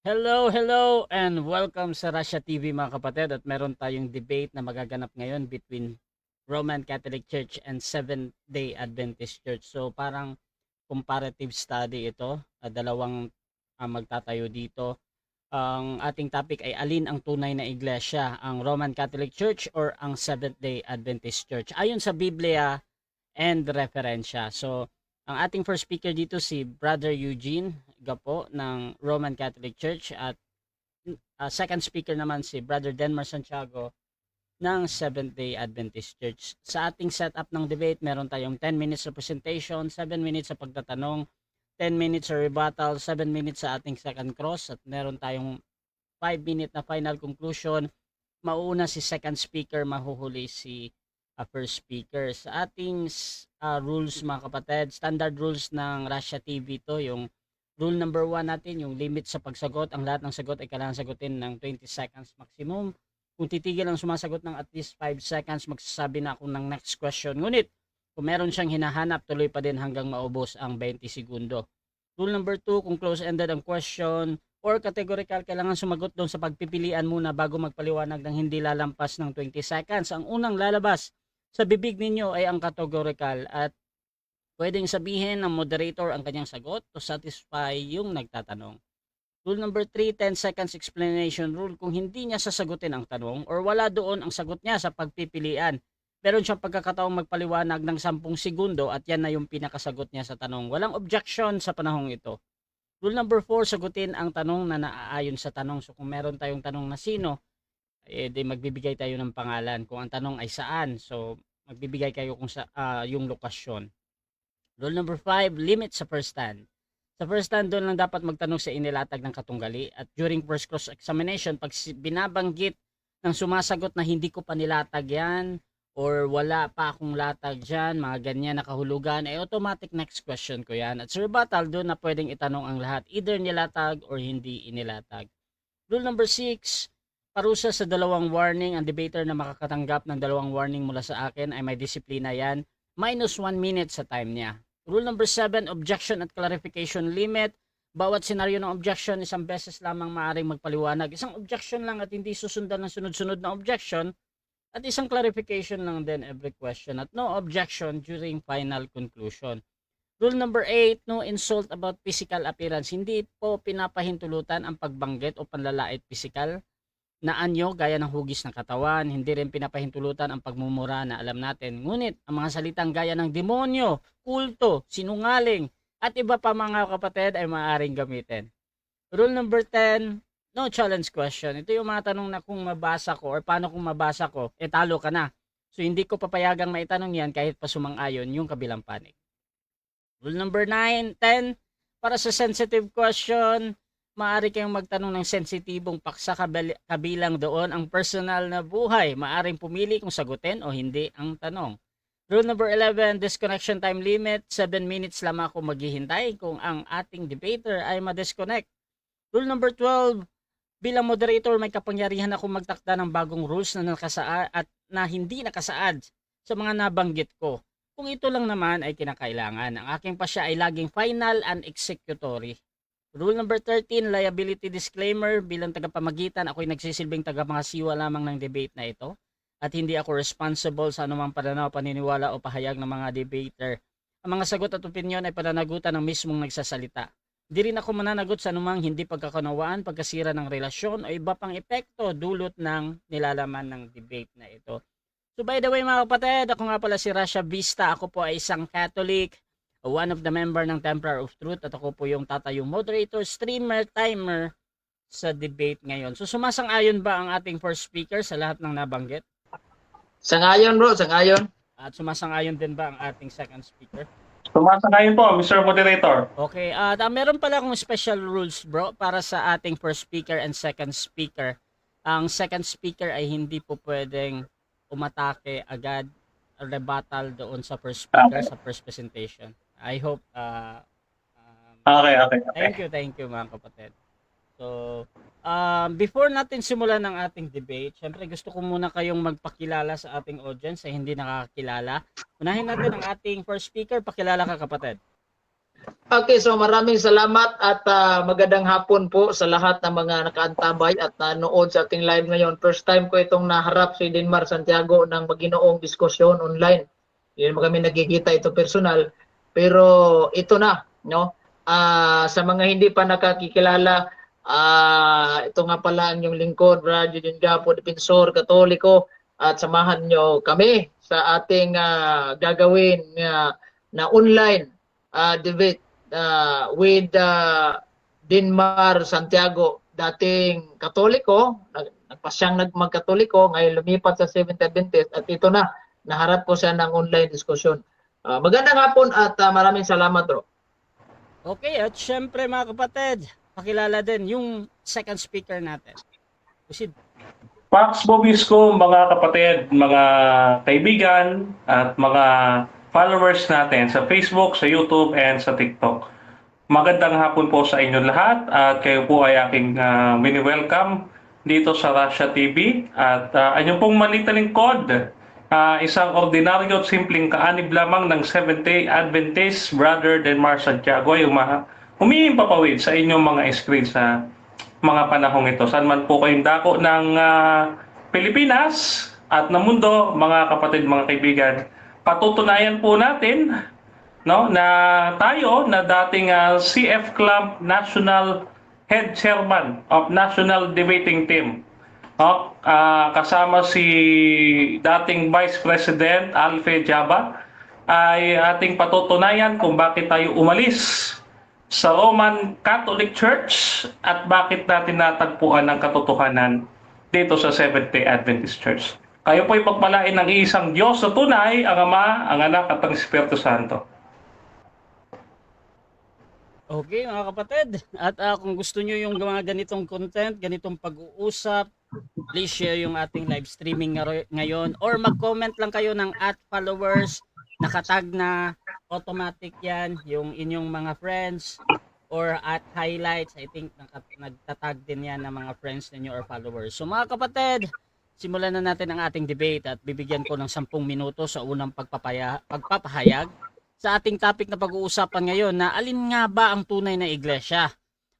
Hello, hello, and welcome sa Russia TV mga kapatid. At meron tayong debate na magaganap ngayon between Roman Catholic Church and Seventh-day Adventist Church. So parang comparative study ito. Dalawang magtatayo dito. Ang ating topic ay alin ang tunay na iglesia, ang Roman Catholic Church or ang Seventh-day Adventist Church? Ayon sa Biblia and referensya. So ang ating first speaker dito si Brother Eugene Gapo ng Roman Catholic Church at second speaker naman si Brother Denmar Santiago ng Seventh-day Adventist Church. Sa ating setup ng debate, meron tayong 10 minutes sa presentation, 7 minutes sa pagtatanong, 10 minutes sa rebuttal, 7 minutes sa ating second cross, at meron tayong 5-minute na final conclusion. Mauuna si second speaker, mahuhuli si first speaker. Sa ating rules mga kapatid, standard rules ng Russia TV to, yung rule number 1 natin, yung limit sa pagsagot. Ang lahat ng sagot ay kailangan sagutin ng 20 seconds maximum. Kung titigil ang sumasagot ng at least 5 seconds, magsasabi na ako ng next question. Ngunit, kung meron siyang hinahanap, tuloy pa din hanggang maubos ang 20 segundo. Rule number 2, kung close-ended ang question or categorical, kailangan sumagot doon sa pagpipilian muna bago magpaliwanag ng hindi lalampas ng 20 seconds. Ang unang lalabas sa bibig ninyo ay ang categorical at pwedeng sabihin ng moderator ang kanyang sagot to satisfy yung nagtatanong. Rule number 3, 10 seconds explanation rule. Kung hindi niya sasagutin ang tanong or wala doon ang sagot niya sa pagpipilian, meron siyang pagkakataong magpaliwanag ng 10 segundo at yan na yung pinakasagot niya sa tanong. Walang objection sa panahong ito. Rule number 4, sagutin ang tanong na naaayon sa tanong. So kung meron tayong tanong na sino, di magbibigay tayo ng pangalan. Kung ang tanong ay saan, so magbibigay kayo kung yung lokasyon. Rule number 5, limit sa first stand. Sa first stand, doon lang dapat magtanong sa inilatag ng katunggali. At during first cross examination, pag binabanggit ng sumasagot na hindi ko pa nilatag yan, or wala pa akong latag dyan, mga ganyan nakahulugan, ay automatic next question ko yan. At sa rebuttal, doon na pwedeng itanong ang lahat, either nilatag or hindi inilatag. Rule number 6, parusa sa dalawang warning. Ang debater na makakatanggap ng dalawang warning mula sa akin ay may disiplina yan. Minus 1 minute sa time niya. Rule number 7, objection at clarification limit. Bawat senaryo ng objection, isang beses lamang maaaring magpaliwanag. Isang objection lang at hindi susundan ng sunod-sunod na objection. At isang clarification lang din every question. At no objection during final conclusion. Rule number 8, no insult about physical appearance. Hindi po pinapahintulutan ang pagbanggit o panlalait physical na anyo gaya ng hugis ng katawan. Hindi rin pinapahintulutan ang pagmumura na alam natin. Ngunit ang mga salitang gaya ng demonyo, kulto, sinungaling at iba pa mga kapatid ay maaaring gamitin. Rule number 10, no challenge question. Ito yung mga tanong na kung mabasa ko or paano kung mabasa ko, talo ka na. So hindi ko papayagang maitanong yan kahit pa sumang-ayon yung kabilang panig. Rule number 9, 10, para sa sensitive question, maaari kayong magtanong ng sensitibong paksa kabilang doon ang personal na buhay. Maaring pumili kung sagutin o hindi ang tanong. Rule number 11, disconnection time limit. 7 minutes lamang ako maghihintay kung ang ating debater ay ma-disconnect. Rule number 12, bilang moderator may kapangyarihan ako magtakda ng bagong rules na nakasaad at na hindi nakasaad sa mga nabanggit ko. Kung ito lang naman ay kinakailangan. Ang aking pasya ay laging final and executory. Rule number 13, liability disclaimer. Bilang tagapamagitan, ako'y nagsisilbing tagapangasiwa lamang ng debate na ito at hindi ako responsible sa anumang pananaw, paniniwala o pahayag ng mga debater. Ang mga sagot at opinyon ay pananagutan ng mismong nagsasalita. Hindi rin ako mananagot sa anumang hindi pagkakunawaan, pagkasira ng relasyon o iba pang epekto dulot ng nilalaman ng debate na ito. So by the way mga kapatid, ako nga pala si Rasha Vista. Ako po ay isang Catholic, one of the member ng Templar of Truth, at ako po yung tatayong moderator, streamer, timer sa debate ngayon. So sumasang-ayon ba ang ating first speaker sa lahat ng nabanggit? Sangayon bro, sangayon. At sumasang-ayon din ba ang ating second speaker? Sumasang-ayon po, Mr. Moderator. Okay, meron pala akong special rules bro para sa ating first speaker and second speaker. Ang second speaker ay hindi po pwedeng umatake agad, rebuttal doon sa first speaker, sa first presentation. I hope Okay. thank you mga kapatid. So, before natin simulan ng ating debate, syempre gusto ko muna kayong magpakilala sa ating audience sa hindi nakakakilala. Unahin natin ang ating first speaker. Pakilala ka kapatid. Okay, so maraming salamat at magandang hapon po sa lahat ng mga nakaantabay at nanood sa ating live ngayon. First time ko itong naharap si Denmar Santiago ng maginoong diskusyon online. Hindi naman kami nagkikita ito personal, pero ito na, no? Sa mga hindi pa nakakikilala, ito nga pala ang inyong lingkod, Brad Jun Gapo, Defensor Katoliko, at samahan nyo kami sa ating gagawin na online debate with Denmar Santiago, dating Katoliko, nagpasyang magkatoliko, ngayon lumipat sa Seventh Adventist at ito na, naharap ko siya ng online diskusyon. Magandang hapon at maraming salamat, bro. Okay, at syempre mga kapatid, pakilala din yung second speaker natin. Proceed. Pax Bobisco, mga kapatid, mga kaibigan, at mga followers natin sa Facebook, sa YouTube, and sa TikTok. Magandang hapon po sa inyo lahat at kayo po ay aking mini-welcome dito sa Russia TV. At anyong pong maliit na lingkod, isang ordinaryo at simpleng kaanib lamang ng Seventh-day Adventist, Brother Denmar Santiago, ay humihimpapawid sa inyong mga screen sa mga panahong ito. Saan man po kayong dako ng Pilipinas at ng mundo, mga kapatid, mga kaibigan, patutunayan po natin, no, na tayo na dating CF Club National Head Chairman of National Debating Team, no, kasama si dating Vice President Alfe Jaba, ay ating patutunayan kung bakit tayo umalis sa Roman Catholic Church at bakit natin natagpuan ang katotohanan dito sa Seventh-day Adventist Church. Kayo po'y pagpalain ng isang Diyos na tunay, ang Ama, ang Anak at ang Espiritu Santo. Okay mga kapatid, at kung gusto nyo yung mga ganitong content, ganitong pag-uusap, please share yung ating live streaming ngayon or mag-comment lang kayo ng @followers, nakatag na automatic yan, yung inyong mga friends or @highlights, I think nagtatag din yan ng mga friends ninyo or followers. So mga kapatid, simulan na natin ang ating debate at bibigyan ko ng 10 minuto sa unang pagpapahayag sa ating topic na pag-uusapan ngayon na alin nga ba ang tunay na iglesia?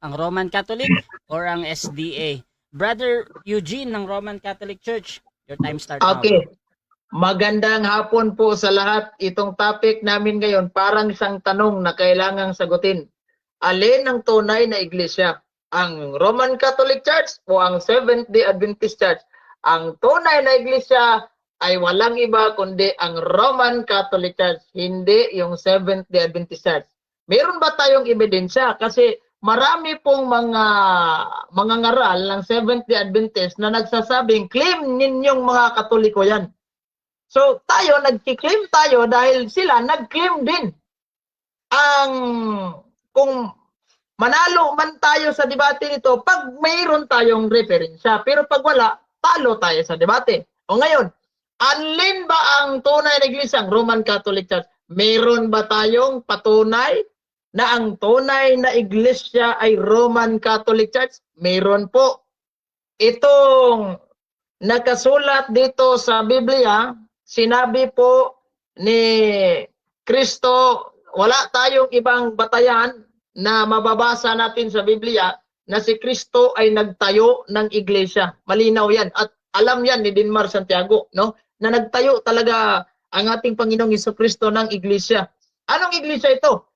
Ang Roman Catholic or ang SDA? Brother Eugene ng Roman Catholic Church, your time starts now. Okay. Magandang hapon po sa lahat. Itong topic namin ngayon parang isang tanong na kailangang sagutin. Alin ang tunay na iglesia? Ang Roman Catholic Church o ang Seventh-day Adventist Church? Ang tunay na iglesia ay walang iba kundi ang Roman Catholic Church, hindi yung Seventh-day Adventist Church. Meron ba tayong ebidensya? Kasi marami pong mga ngaral ng Seventh-day Adventist na nagsasabing, claim ninyong mga Katoliko yan. So tayo, nag-claim tayo dahil sila nag-claim din. Kung manalo man tayo sa debate nito, pag mayroon tayong referensya, pero pag wala, talo tayo sa debate. O ngayon, alin ba ang tunay na iglesia? Ang Roman Catholic Church. Meron ba tayong patunay na ang tunay na iglesia ay Roman Catholic Church? Meron po. Itong nakasulat dito sa Biblia, sinabi po ni Kristo, wala tayong ibang batayan na mababasa natin sa Biblia na si Kristo ay nagtayo ng iglesia. Malinaw yan. At alam yan ni Denmar Santiago, no? Na nagtayo talaga ang ating Panginoong Jesucristo ng iglesia. Anong iglesia ito?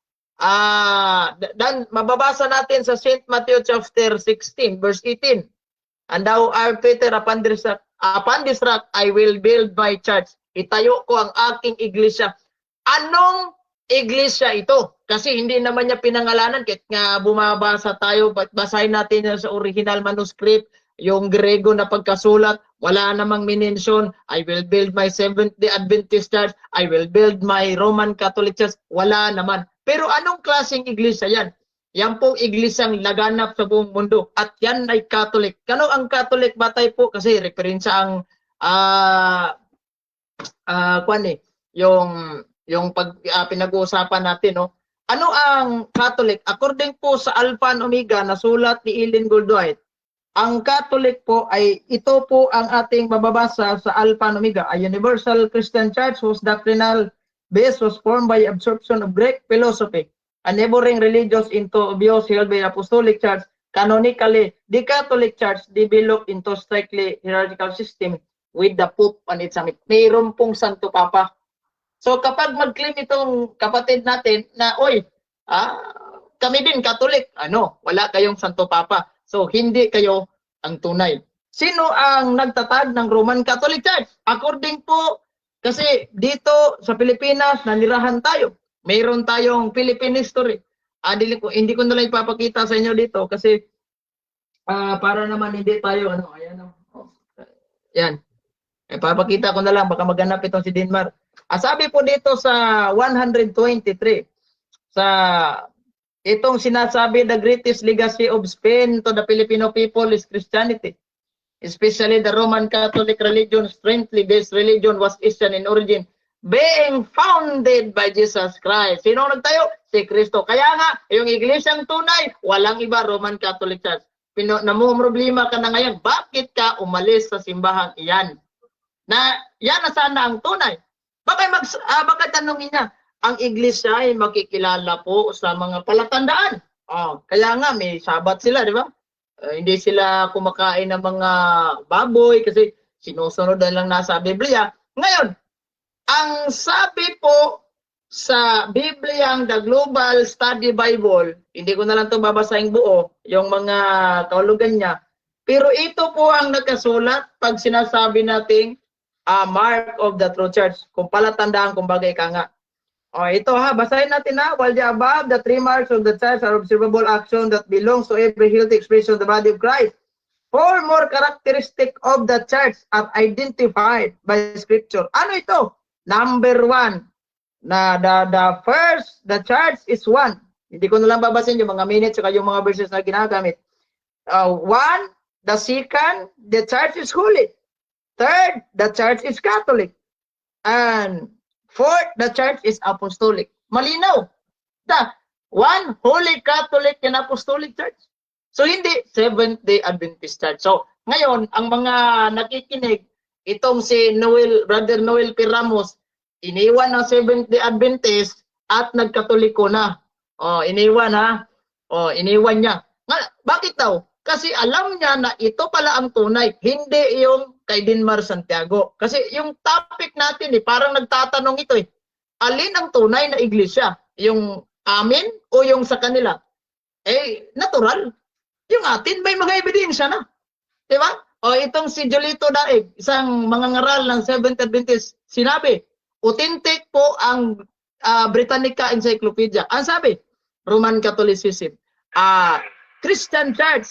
Dan mababasa natin sa St. Matthew chapter 16 verse 18. And thou art Peter, upon this rock I will build my church. Itayo ko ang aking iglesia. Anong iglesia ito? Kasi hindi naman niya pinangalanan. Kahit nga bumabasa tayo, basahin natin sa original manuscript, yung Grego na pagkasulat, wala namang minensyon, I will build my Seventh-day Adventist Church, I will build my Roman Catholic Church, wala naman. Pero anong klaseng iglesia yan? Yan pong iglesyang laganap sa buong mundo. At yan ay Catholic. Kano ang Catholic batay po? Kasi referensya ang yung pinag-uusapan natin, no? Ano ang Catholic? According po sa Alpha and Omega na sulat ni Ellen Goldwhite, ang Catholic po ay ito po ang ating mababasa sa Alpha and Omega, a universal Christian church whose doctrinal base was formed by absorption of Greek philosophy. and neighboring religions into abuse held by Apostolic Church. Canonically, the Catholic Church developed into strictly hierarchical system with the Pope and its summit. Mayroon pong Santo Papa. So kapag mag-claim itong kapatid natin na, oy, kami din Catholic, wala kayong Santo Papa. So hindi kayo ang tunay. Sino ang nagtatag ng Roman Catholic Church? According po, kasi dito sa Pilipinas, nanirahan tayo. Mayroon tayong Philippine history. Hindi ko nalang ipapakita sa inyo dito kasi para naman hindi tayo, ayan. Yan. Ipapakita ko na lang, baka maghanap itong si Dinmar. Sabi po dito sa 123, sa itong sinasabi, the greatest legacy of Spain to the Filipino people is Christianity. Especially the Roman Catholic religion, strictly based religion, was Eastern in origin, being founded by Jesus Christ. Sino nagtayo? Si Kristo. Kaya nga, yung iglesyang tunay, walang iba, Roman Catholic Church. Namumroblema ka na ngayon, bakit ka umalis sa simbahang iyan? Yan na sana ang tunay. Baka tanongin niya, ang iglesia ay makikilala po sa mga palatandaan. Kaya nga, may sabat sila, di ba? Hindi sila kumakain ng mga baboy kasi sinusunod na lang nasa Biblia. Ngayon, ang sabi po sa Biblia, the Global Study Bible, hindi ko na lang ito babasahin buo, yung mga kaulugan niya. Pero ito po ang nakasulat pag sinasabi nating mark of the true church. Kung palatandaan, kung bagay ka nga. Ito basahin natin while the above, the three marks of the church are observable action that belongs to every healthy expression of the body of Christ. Four more characteristic of the church are identified by Scripture. Ano ito? Number one, the first, the church is one. Hindi ko na lang babasin yung mga minutes at yung mga verses na ginagamit. One, the second, the church is holy. Third, the church is Catholic. And fourth, the church is apostolic. Malinaw. One, Holy Catholic and Apostolic Church. So hindi Seventh-day Adventist Church. So ngayon, ang mga nakikinig, itong si Brother Noel P. Ramos, iniwan ng Seventh-day Adventist at nagkatoliko na. Iniwan iniwan niya. Bakit daw? Kasi alam niya na ito pala ang tunay, hindi yung kay Dinmar Santiago. Kasi yung topic natin, parang nagtatanong ito alin ang tunay na iglesia? Yung amin o yung sa kanila? Natural. Yung atin, may mga ebidensya na. Diba? Itong si Jolito Daig, isang mangangaral ng Seventh Adventist, sinabi, authentic po ang Britannica Encyclopedia. Ang sabi, Roman Catholicism. Christian Church.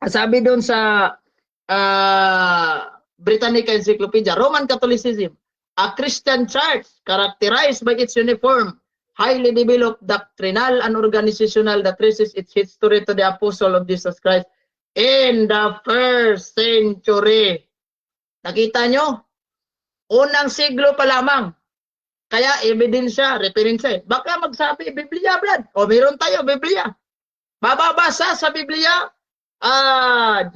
Sabi doon sa Britannica Encyclopedia, Roman Catholicism, a Christian church characterized by its uniform, highly developed doctrinal and organizational that traces its history to the apostle of Jesus Christ in the first century. Nakita nyo? Unang siglo pa lamang. Kaya ebidensya, referensya. Baka magsabi, Biblia, Brad. Meron tayo, Biblia. Bababasa sa Biblia,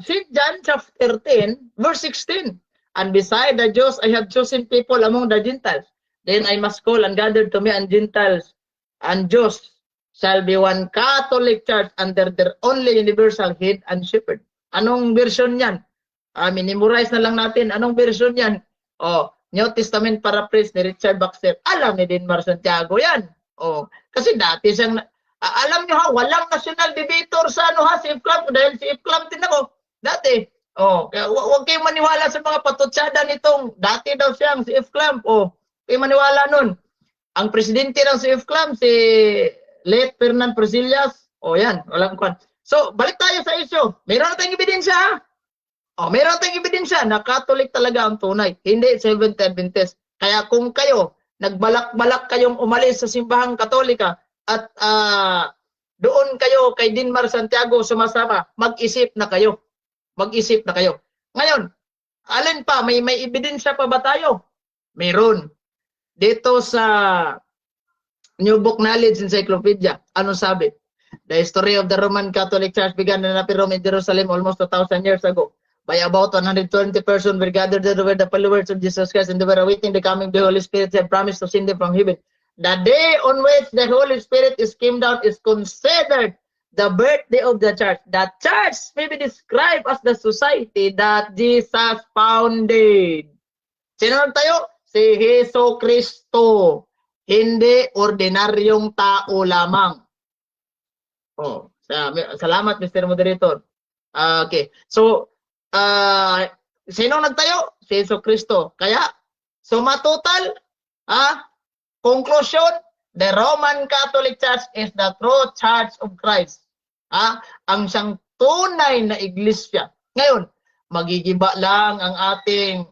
St. John chapter 10, verse 16. And beside the Jews, I have chosen people among the Gentiles. Then I must call and gather to me and Gentiles and Jews shall be one Catholic church under their only universal head and shepherd. Anong version yan? Minimorize na lang natin. Anong version yan? New Testament paraphrase ni Richard Baxter. Alam ni Dinmar Santiago yan. Kasi dati siyang alam nyo walang national debater sa si F-Club dahil si F-Club din ako. Dati. Kaya huwag kayong maniwala sa mga patutsada nitong dati daw siyang si F-Club. Kayo maniwala nun. Ang presidente ng si F-Club, si late Fernand Presillas. Yan. Walang kwan. So, balik tayo sa issue. Meron na tayong ebidensya meron tayong ebidensya na Catholic talaga ang tunay. Hindi Seventh Adventist. Kaya kung kayo, nagbalak-balak kayong umalis sa simbahang Katolika, at doon kayo kay Dinmar Santiago sumasama, mag-isip na kayo. Mag-isip na kayo. Ngayon, alin pa? May ebidensya pa ba tayo? Meron. Dito sa New Book Knowledge Encyclopedia, ano sabi? The history of the Roman Catholic Church began in Rome in Jerusalem almost 2,000 years ago. By about 120 persons were gathered there were the followers of Jesus Christ and they were awaiting the coming of the Holy Spirit who had promised to send them from heaven. the day on which the Holy Spirit is came down is considered the birthday of the church. The church may be described as the society that Jesus founded. Sino tayo? Si Heso Kristo. Hindi ordinaryong tao lamang. Oh, salamat Mr. Moderator. Okay. So, sino nagtayo? Si Heso Kristo. Kaya, suma total, conclusion, the Roman Catholic Church is the true Church of Christ. Ang siyang tunay na iglesia. Ngayon, magigiba lang ang ating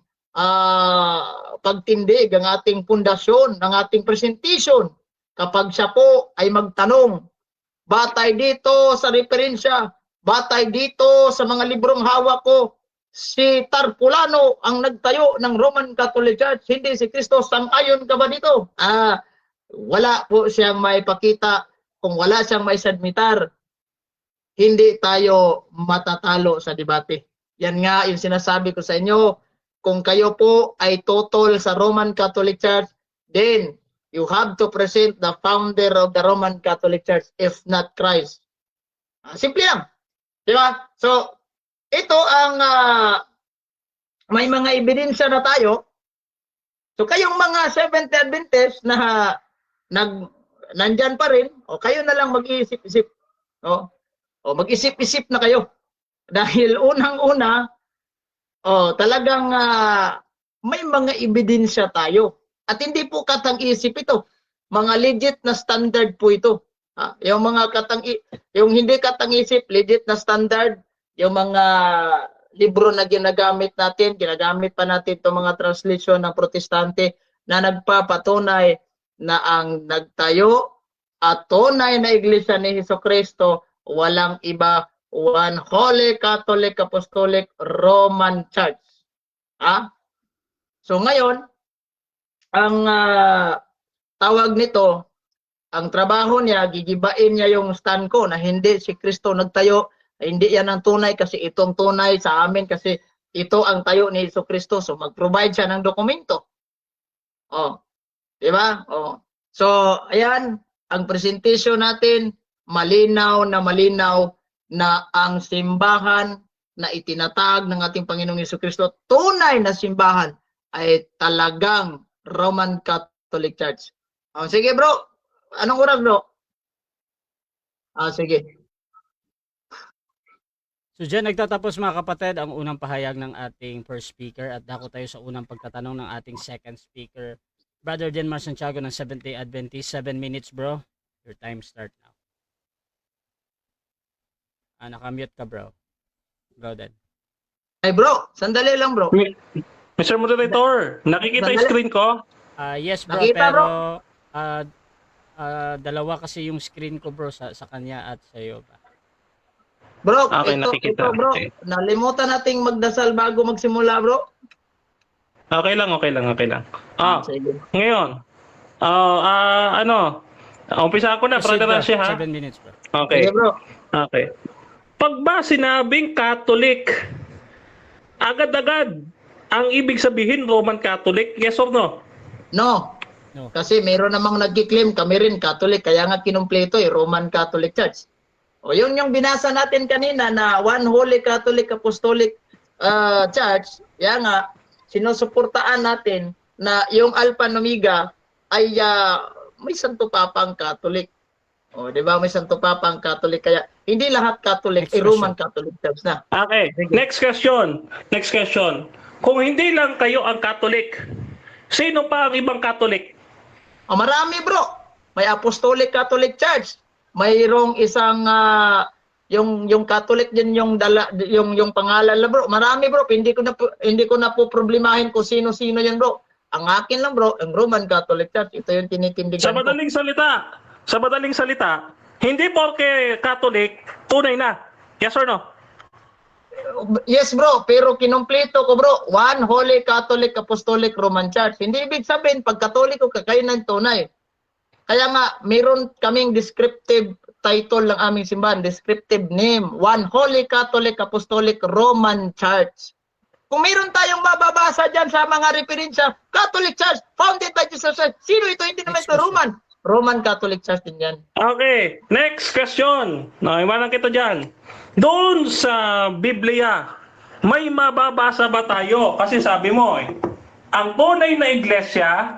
pagtindig, ang ating pundasyon, ang ating presentation kapag siya po ay magtanong, batay dito sa referensya, batay dito sa mga librong hawak ko, si Tarpulano ang nagtayo ng Roman Catholic Church, hindi si Kristo. Sang-ayon ka ba dito? Wala po siyang maipakita. Kung wala siyang maisadmitar, hindi tayo matatalo sa debate. Yan nga yung sinasabi ko sa inyo. Kung kayo po ay total sa Roman Catholic Church, then you have to present the founder of the Roman Catholic Church, if not Christ. Simple lang. Diba? So, ito ang may mga ebidensya na tayo. So, kayong mga Seventh Adventists na nandyan pa rin, o kayo na lang mag-iisip-isip. O mag-isip-isip na kayo. Dahil unang-una, talagang may mga ebidensya tayo. At hindi po katang-isip ito. Mga legit na standard po ito. Yung mga yung hindi katang-isip, legit na standard, yung mga libro na ginagamit pa natin itong mga translation ng Protestante na nagpapatunay na ang nagtayo at tunay na iglesia ni Jesucristo, walang iba, one Holy Catholic Apostolic Roman Church. So ngayon, ang tawag nito, ang trabaho niya, gigibain niya yung stand ko na hindi si Kristo nagtayo, hindi yan ang tunay kasi itong tunay sa amin kasi ito ang tayo ni Jesucristo. So mag-provide siya ng dokumento. Di ba? So ayan, ang presentation natin, malinaw na ang simbahan na itinatag ng ating Panginoong Jesucristo, tunay na simbahan ay talagang Roman Catholic Church. Sige bro, anong oras bro? Sige. So dyan nagtatapos mga kapatid ang unang pahayag ng ating first speaker at dako tayo sa unang pagtatanong ng ating second speaker. Brother Denmar Santiago ng Seventh-day Adventist. 7 minutes bro. Your time start now. Nakamute ka bro. Go then. Ay bro, sandali lang bro. Mr. Moderator, nakikita yung screen ko? Yes bro, Nakita, pero bro? dalawa kasi yung screen ko bro sa kanya at sa iyo ba. Bro, Okay, nakikita. ito bro, Okay. nalimutan nating magdasal bago magsimula bro. Okay lang. Sige. Ngayon, umpisa ko na, Proceed, Brother bro. Rashi, ha? 7 minutes bro. Okay. Sige bro. Okay. Pag ba sinabing Catholic, agad-agad, ang ibig sabihin Roman Catholic, yes or no? No. No. Kasi meron namang nagki-claim kami rin Catholic, kaya nga kinumpleto Roman Catholic Church. O yun yung binasa natin kanina na One Holy Catholic Apostolic Church, kaya nga sinusuportaan natin na yung Alpha and Omega ay may Santo Papang Catholic. O, di ba? May Santo Papang Catholic, kaya hindi lahat Catholic Next Roman Catholic Church na. Okay. Next question. Kung hindi lang kayo ang Catholic, sino pa ang ibang Catholic? Marami bro. May Apostolic Catholic Church. Mayroong isang yung Catholic din yung pangalan la bro. Marami bro. Hindi ko na po problemahin kung sino-sino yan bro. Ang akin lang bro, ang Roman Catholic Church. Ito yung tinitindigan Sa madaling salita, hindi porke Catholic, tunay na. Yes or no? Yes bro, pero kinumpleto ko bro, One Holy Catholic Apostolic Roman Church. Hindi ibig sabihin pag Katoliko ka kayo ng tunay. Kaya nga meron kaming descriptive title ng aming simbahan, descriptive name, One Holy Catholic Apostolic Roman Church. Kung meron tayong mababasa diyan sa mga referensya, Catholic Church founded by Jesus Christ. Sino ito? Hindi naman ito Roman. Roman Catholic Church din yan. Okay, next question. Iwanan kita dyan. Doon sa Biblia, may mababasa ba tayo? Kasi sabi mo ang tunay na iglesia,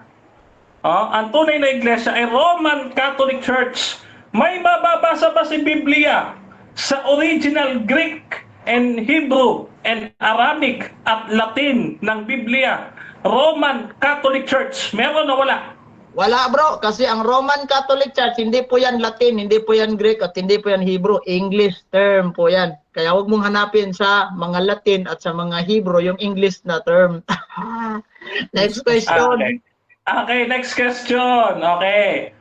ay Roman Catholic Church. May mababasa ba si Biblia sa original Greek and Hebrew and Arabic at Latin ng Biblia? Roman Catholic Church, meron o wala? Wala bro, kasi ang Roman Catholic Church, hindi po yan Latin, hindi po yan Greek, at hindi po yan Hebrew. English term po yan. Kaya huwag mong hanapin sa mga Latin at sa mga Hebrew yung English na term. Next question. Okay, next question. Okay.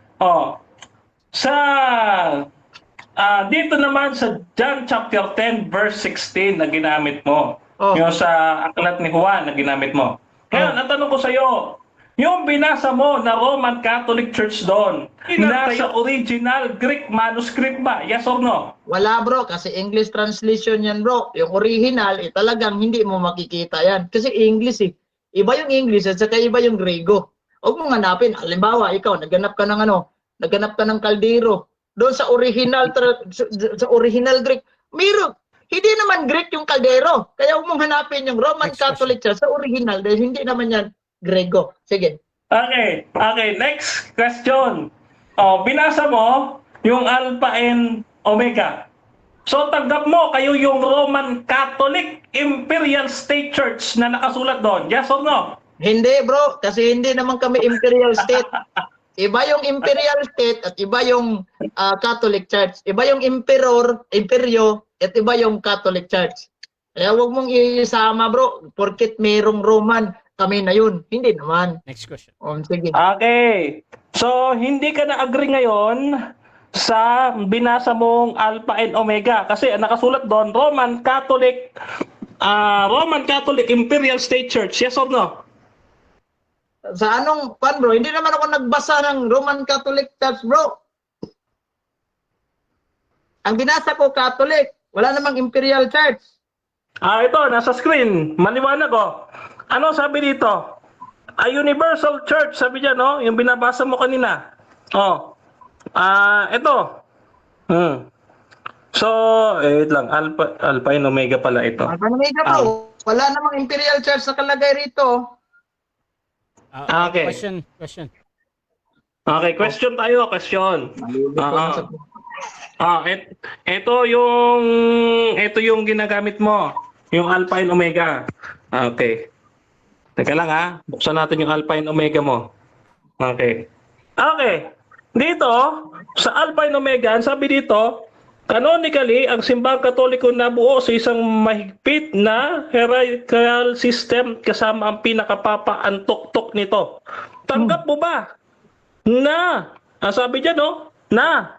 Dito naman sa John chapter 10 verse 16 na ginamit mo. Yung sa aklat ni Juan na ginamit mo. Ngayon, ang tanong ko sa iyo, yung binasa mo na Roman Catholic Church doon, nasa original Greek manuscript ba? Yes or no? Wala bro, kasi English translation yan bro. Yung original, talagang hindi mo makikita yan. Kasi English Iba yung English at saka iba yung Grego. Huwag mong hanapin. Halimbawa, ikaw, naghanap ka ng kaldero. Doon sa original Greek, meron. Hindi naman Greek yung kaldero. Kaya huwag mong hanapin yung Roman Catholic Church sa original dahil hindi naman yan Grego. Sige. Okay, next question. Binasa mo yung Alpha and Omega. So tanggap mo kayo yung Roman Catholic Imperial State Church na nakasulat doon. Yes or no? Hindi bro, kasi hindi naman kami Imperial State. Iba yung Imperial State at iba yung Catholic Church. Iba yung Imperyo at iba yung Catholic Church. Kaya huwag mong isama bro, porket merong Roman, kami na yun. Hindi naman. Next question. Sige. Okay. So, hindi ka na-agree ngayon sa binasa mong Alpha and Omega kasi nakasulat doon Roman Catholic Imperial State Church. Yes or no? Sa anong bro? Hindi naman ako nagbasa ng Roman Catholic Church bro. Ang binasa ko Catholic. Wala namang Imperial Church. Ito, nasa screen. Maliwanag ko. Ano sabi dito? A Universal Church, sabi dyan, no? Yung binabasa mo kanina. Ito. So, wait lang. Alpha and Omega pala ito. Alpha and Omega bro. Wala namang Imperial Church sa kalagay rito. Okay. Question. Okay, question tayo. Question. Ito yung ginagamit mo. Yung Alpha and Omega. Okay. Teka lang buksan natin yung Alpha and Omega mo. Okay. Dito, sa Alpha and Omega, sabi dito, canonically, ang simbahang Katoliko nabuo sa isang mahigpit na hierarchical system kasama ang pinakapapa ang tuktok nito. Tanggap mo ba na, sabi dyan na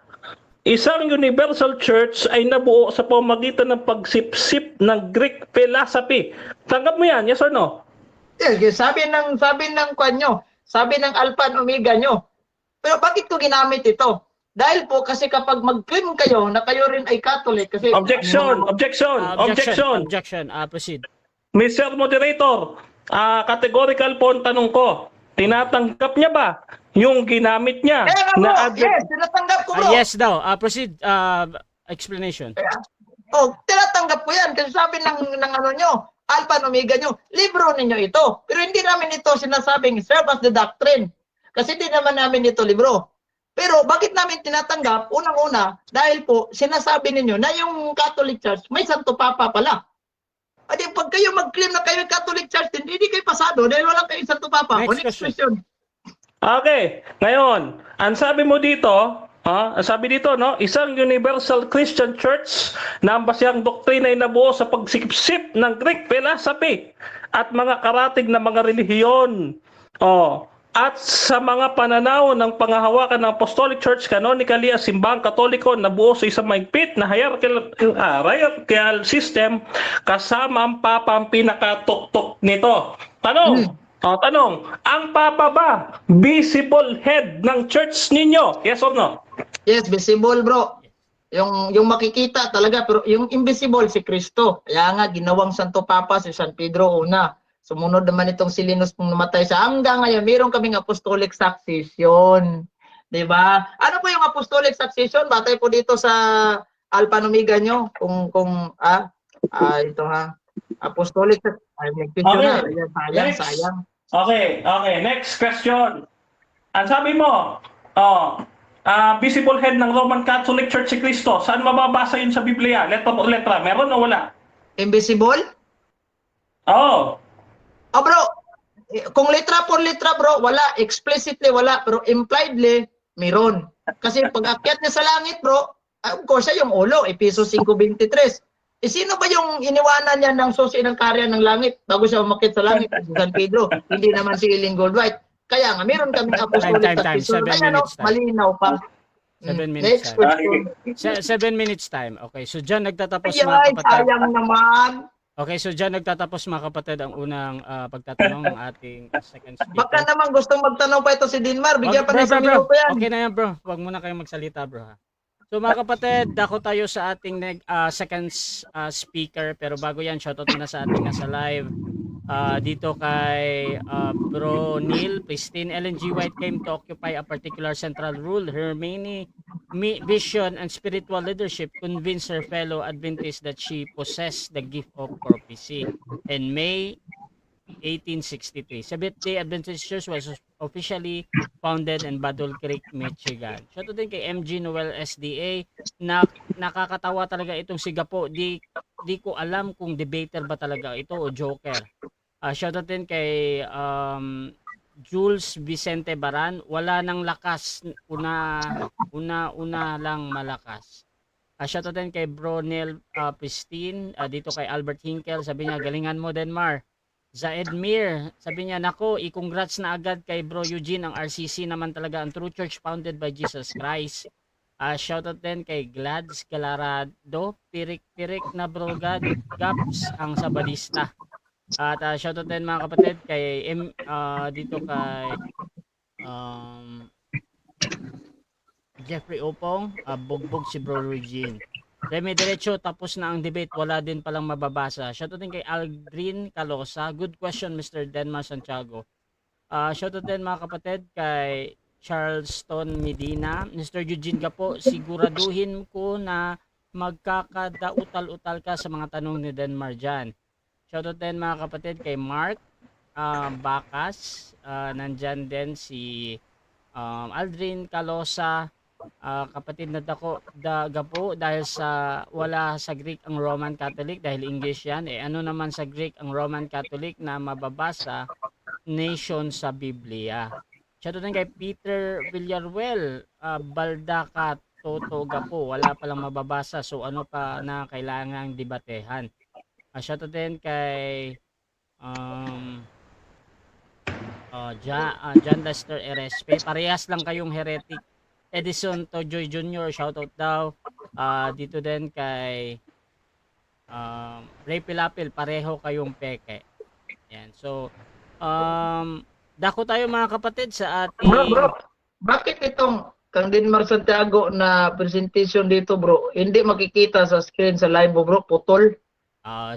isang universal church ay nabuo sa pamamagitan ng pagsipsip ng Greek philosophy? Tanggap mo yan, yes or no? Yes, sabi ng kwanyo, sabi ng Alpha and Omega nyo. Pero bakit ko ginamit ito? Dahil po kasi kapag mag-claim kayo na kayo rin ay Catholic kasi Objection. Proceed. Mr. Moderator, categorical po ang tanong ko. Tinatanggap niya ba yung ginamit niya yes, tinatanggap ko bro. Yes daw. Proceed. Explanation. Tinatanggap ko yan kasi sabi ng nyo, Alpha and Omega nyo, libro ninyo ito. Pero hindi namin ito sinasabing serve as the doctrine. Kasi hindi naman namin ito libro. Pero bakit namin tinatanggap? Unang-una, dahil po sinasabi ninyo na yung Catholic Church may Santo Papa pala. Adi pag kayo mag-claim na kayo Catholic Church, hindi kayo pasado dahil walang kayo Santo Papa. Next question. Okay. Ngayon, ang sabi mo dito, sabi dito, isang universal Christian church na ang basihang doktrina ay nabuo sa pagsikip ng Greek philosophy at mga karatig na mga relihiyon. At sa mga pananaw ng pangahawakan ng Apostolic Church, canonically, ang simbahang Katoliko nabuo sa isang mahigpit na hierarchical system kasama ang Papa ang pinakatuktok nito. Tanong, ang Papa ba visible head ng church ninyo? Yes or no? Yes, visible bro. Yung makikita talaga, pero yung invisible si Kristo. Kaya nga ginawang Santo Papa si San Pedro una. Sumunod naman itong si Linus kung namatay siya. Hanggang ngayon, meron kaming apostolic succession. 'Di ba? Ano po yung apostolic succession? Batay po dito sa Alpha and Omega nyo. Ito ha. Apostolic, ay, nag-picture na. Okay. Ayan, Next. sayang. Okay. Next question. Ang sabi mo, visible head ng Roman Catholic Church si Cristo. Saan mababasa yun sa Biblia? Letra o letra? Meron o wala? Invisible? Oo. Bro, kung letra por letra bro, wala. Explicitly wala. Pero impliedly, meron. Kasi pag akyat niya sa langit bro, of course siya yung ulo, Efesos 5:23. Sino ba yung iniwanan niya ng susi ng karya ng langit bago siya umakyat sa langit? Si San Pedro. Hindi naman si Ellen Goldwhite. Kaya nga, meron kaming apostolic Time. succession. 7 Kaya minutes time. malinaw pa. 7 minutes Next time. question. 7 minutes time. Okay, so dyan nagtatapos Ay, mga kapatid. sayang naman. Okay, so dyan nagtatapos mga kapatid ang unang pagtatanong ng ating second speaker. Baka naman gustong magtanong pa ito si Dinmar. Bigyan pa Bro, ng isang minuto yan. Okay na yan bro. Huwag muna kayong magsalita bro ha. So mga kapatid, dako tayo sa ating second speaker. Pero bago yan, shoutout muna sa ating nasa live. Dito kay Bro Neil, Pristine Ellen G. White came to occupy a particular central role. Her many vision and spiritual leadership convinced her fellow Adventists that she possessed the gift of prophecy. In May 1863, Seventh-day Adventist Church was officially founded in Battle Creek, Michigan. Shoutout din kay MG Noel SDA. Nakakatawa talaga itong si Gapo. Di ko alam kung debater ba talaga ito o joker. Shoutout din kay Jules Vicente Baran. Wala nang lakas. Una lang malakas. Shoutout din kay Bro Neil Pristine. Dito kay Albert Hinkel. Sabi niya, galingan mo Denmar. Zaed Mir, sabi niya, nako, i-congrats na agad kay Bro Eugene. Ang RCC naman talaga ang true church founded by Jesus Christ. Shoutout din kay Glads Galarado, Pirik na Bro Gaps, ang Sabadista. At shoutout din mga kapatid kay dito kay Jeffrey Opong, bugbog si Bro Eugene. Remy Diretso, tapos na ang debate, wala din palang mababasa. Shoutout din kay Aldrin Calosa. Good question, Mr. Denmar Santiago. Shoutout din mga kapatid kay Charleston Medina. Mr. Eugene Gapo, siguraduhin ko na magkakadautal-utal ka sa mga tanong ni Denmar dyan. Shoutout din mga kapatid kay Mark Bacas. Nandyan din si Aldrin Calosa. Kapatid na Gapo, dahil sa wala sa Greek ang Roman Catholic, dahil English yan, ano naman sa Greek ang Roman Catholic na mababasa nation sa Biblia. Shoutout din kay Peter Villaruel, Baldaca Toto Gapo, wala palang mababasa, so ano pa na kailangang debatehan. Shoutout din kay John Lester RSP, parehas lang kayong heretic. Edison Tojoy Jr., shoutout daw. Dito din kay Ray Pilapil, pareho kayong peke. Yan. So, dako tayo mga kapatid sa ating... Bro, bakit itong kang Denmar Santiago na presentation dito bro, hindi makikita sa screen sa live bro, putol?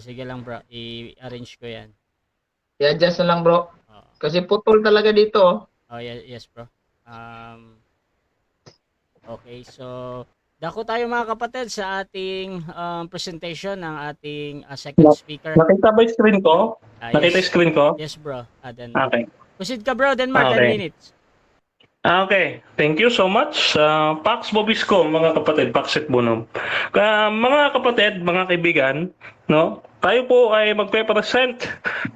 Sige lang bro, i-arrange ko yan. I-adjust na lang bro. Kasi putol talaga dito. Yes bro. Okay, so dako tayo mga kapatid sa ating presentation ng ating second speaker. Nakita ba yung screen ko? Nakita yung screen ko? Yes bro. Okay. Proceed ka bro, Denmar, 10 minutes. Okay, thank you so much. Pax Bobisco, mga kapatid, Paxit Bunom. Mga kapatid, mga kaibigan, no? Tayo po ay magpe-present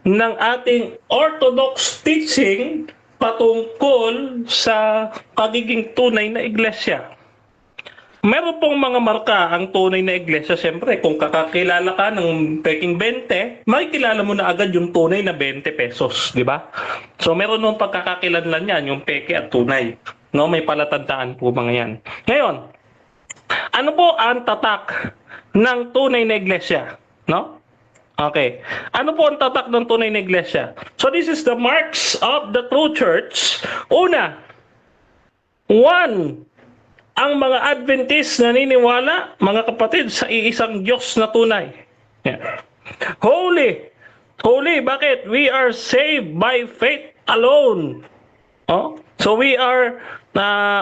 ng ating orthodox teaching patungkol sa pagiging tunay na iglesia. Meron pong mga marka ang tunay na iglesia. Siyempre, kung kakakilala ka ng peking 20, makikilala mo na agad yung tunay na 20 pesos, di ba? So, meron nung pagkakakilanlan yan, yung peke at tunay. No, may palatandaan po mga yan. Ngayon, ano po ang tatak ng tunay na iglesia? No? Okay. Ano po ang tatak ng tunay na iglesia? So, this is the marks of the true church. Una, ang mga Adventist naniniwala, mga kapatid, sa iisang Diyos na tunay. Yeah. Holy. Bakit? We are saved by faith alone. So we are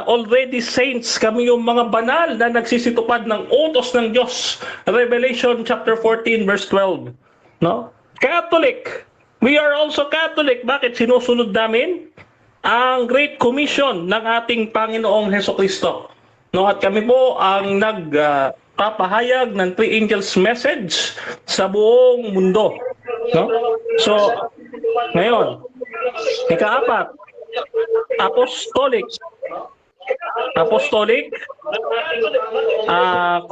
already saints. Kami yung mga banal na nagsisitupad ng utos ng Diyos. Revelation chapter 14 verse 12. No? Catholic. We are also Catholic. Bakit sinusunod namin ang Great Commission ng ating Panginoong Hesukristo? No, at kami po ang nagpapahayag ng three angels message sa buong mundo. No? So, ngayon, ika-apat, apostolic. Apostolic,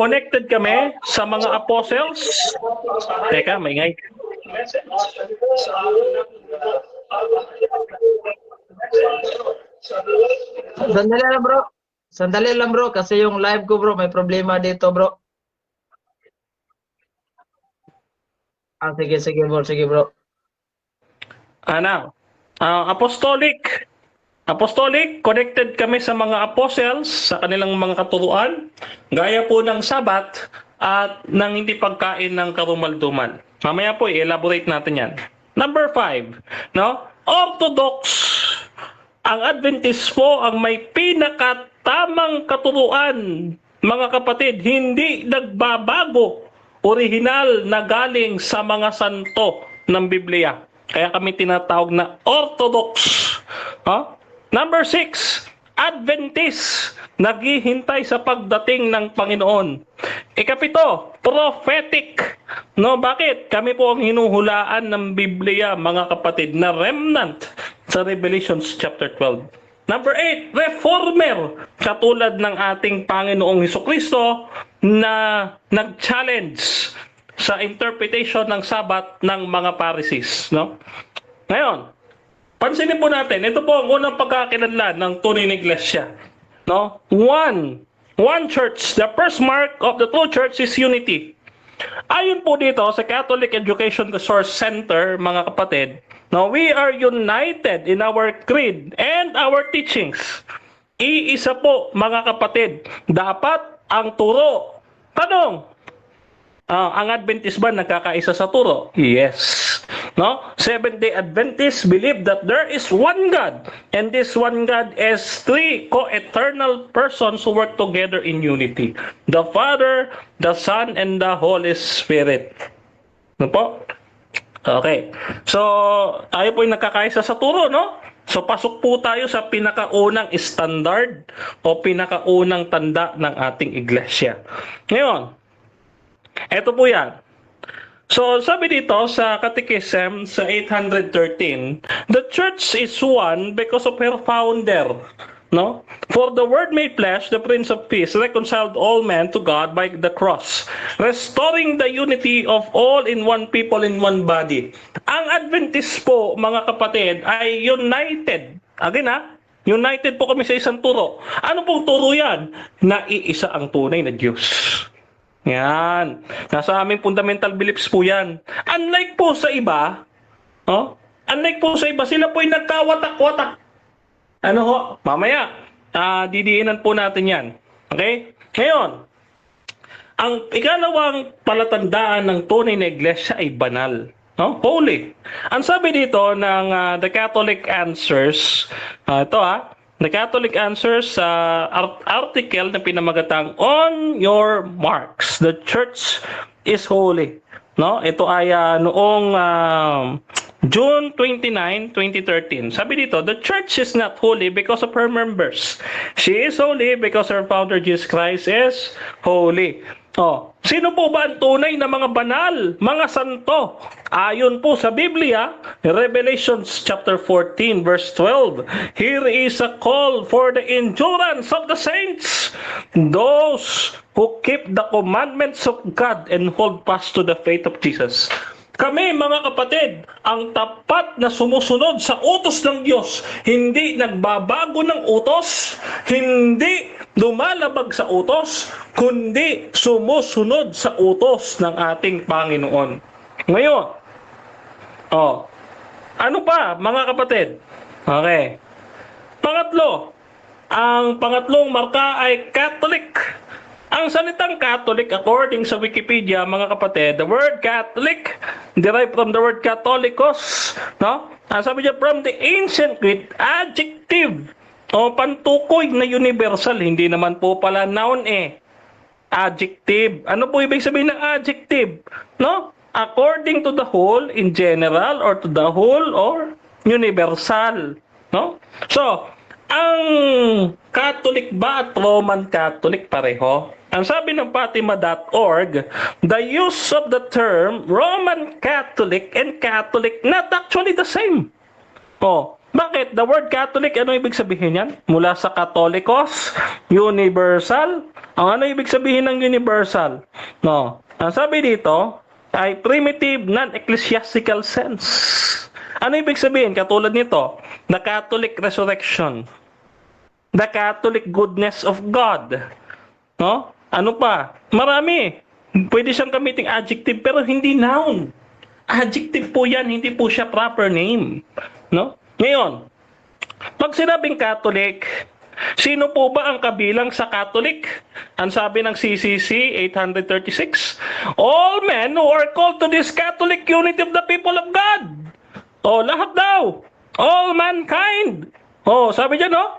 connected kami sa mga apostles. Teka, may ngay. Sandali lang bro. Sandali lang bro kasi yung live ko bro may problema dito bro. Sige bro. Apostolic. Apostolic, connected kami sa mga apostles, sa kanilang mga katuruan, gaya po ng Sabat at ng hindi pagkain ng karumalduman. Mamaya po i-elaborate natin yan. Number 5, no? Orthodox. Ang Adventist po ang may pinakatamang katuruan, mga kapatid, hindi nagbabago, orihinal na galing sa mga santo ng Biblia. Kaya kami tinatawag na Orthodox. Huh? Number 6, Adventist, naghihintay sa pagdating ng Panginoon. Ikapito, prophetic. No, bakit? Kami po ang hinuhulaan ng Biblia, mga kapatid, na remnant sa Revelation chapter 12. Number 8, reformer, katulad ng ating Panginoong Hesukristo na nag-challenge sa interpretation ng Sabat ng mga Pharisees, no? Ngayon, pansinin po natin, ito po ang unang pagkakakilanlan ng tunay na iglesia. No? One church. The first mark of the true church is unity. Ayon po dito sa Catholic Education Resource Center, mga kapatid, no, we are united in our creed and our teachings. Iisa po, mga kapatid, dapat ang turo. Tanong, ang Adventist ba nagkakaisa sa turo? Yes. No? Seventh-day Adventists believe that there is one God, and this one God is three co-eternal persons who work together in unity. The Father, the Son, and the Holy Spirit. Ano po? Okay. So, tayo po yung nagkakaisa sa turo, no? So, pasok po tayo sa pinakaunang standard o pinakaunang tanda ng ating iglesia. Ngayon, eto po yan. So, sabi dito sa Catechism sa 813, the church is one because of her founder. No? For the Word made flesh, the Prince of Peace, reconciled all men to God by the cross, restoring the unity of all in one people in one body. Ang Adventist po, mga kapatid, ay united. Again united po kami sa isang turo. Ano pong turo yan? Na iisa ang tunay na Diyos. Yan. Nasa aming fundamental beliefs po yan. Unlike po sa iba, unlike po sa iba, sila po ay nagkawatak-watak. Ano ho? Mamaya, didiinan po natin yan. Okay? Ngayon, ang ikalawang palatandaan ng tunay na iglesia ay banal. No? Holy. Ang sabi dito ng The Catholic Answers, The Catholic Answers sa article na pinamagatang On Your Marks, the Church is Holy. No? Ito ay noong June 29, 2013. Sabi dito, the Church is not holy because of her members. She is holy because her founder Jesus Christ is holy. Sino po ba ang tunay na mga banal, mga santo? Ayon po sa Biblia, Revelation chapter 14 verse 12, here is a call for the endurance of the saints, those who keep the commandments of God and hold fast to the faith of Jesus. Kami, mga kapatid, ang tapat na sumusunod sa utos ng Diyos, hindi nagbabago ng utos, hindi lumalabag sa utos, kundi sumusunod sa utos ng ating Panginoon. Ngayon, ano pa, mga kapatid? Okay. Pangatlo, ang pangatlong marka ay Catholic. Ang salitang Catholic, according sa Wikipedia, mga kapatid, the word Catholic derived from the word Catholicos, no? Sabi niya, from the ancient Greek adjective O pantukoy na universal, hindi naman po pala noun adjective. Ano po ibig sabihin ng adjective? No? According to the whole, in general, or to the whole, or universal. No? So, ang Catholic ba at Roman Catholic pareho? Ang sabi ng Fatima.org, the use of the term Roman Catholic and Catholic not actually the same. Oh, bakit? The word Catholic, ano ibig sabihin yan? Mula sa Catholicos, universal. Ang ano ibig sabihin ng universal? No. Ang sabi dito ay primitive non-ecclesiastical sense. Ano ibig sabihin? Katulad nito, the Catholic resurrection, the Catholic goodness of God. No? Ano pa? Marami. Pwede siyang gamiting adjective pero hindi noun. Adjective po yan, hindi po siya proper name. No? Ngayon, pag sinabing Catholic, sino po ba ang kabilang sa Catholic? Ang sabi ng CCC 836, all men who are called to this Catholic unity of the people of God. Oh, lahat daw. All mankind. Oh, sabi dyan, no?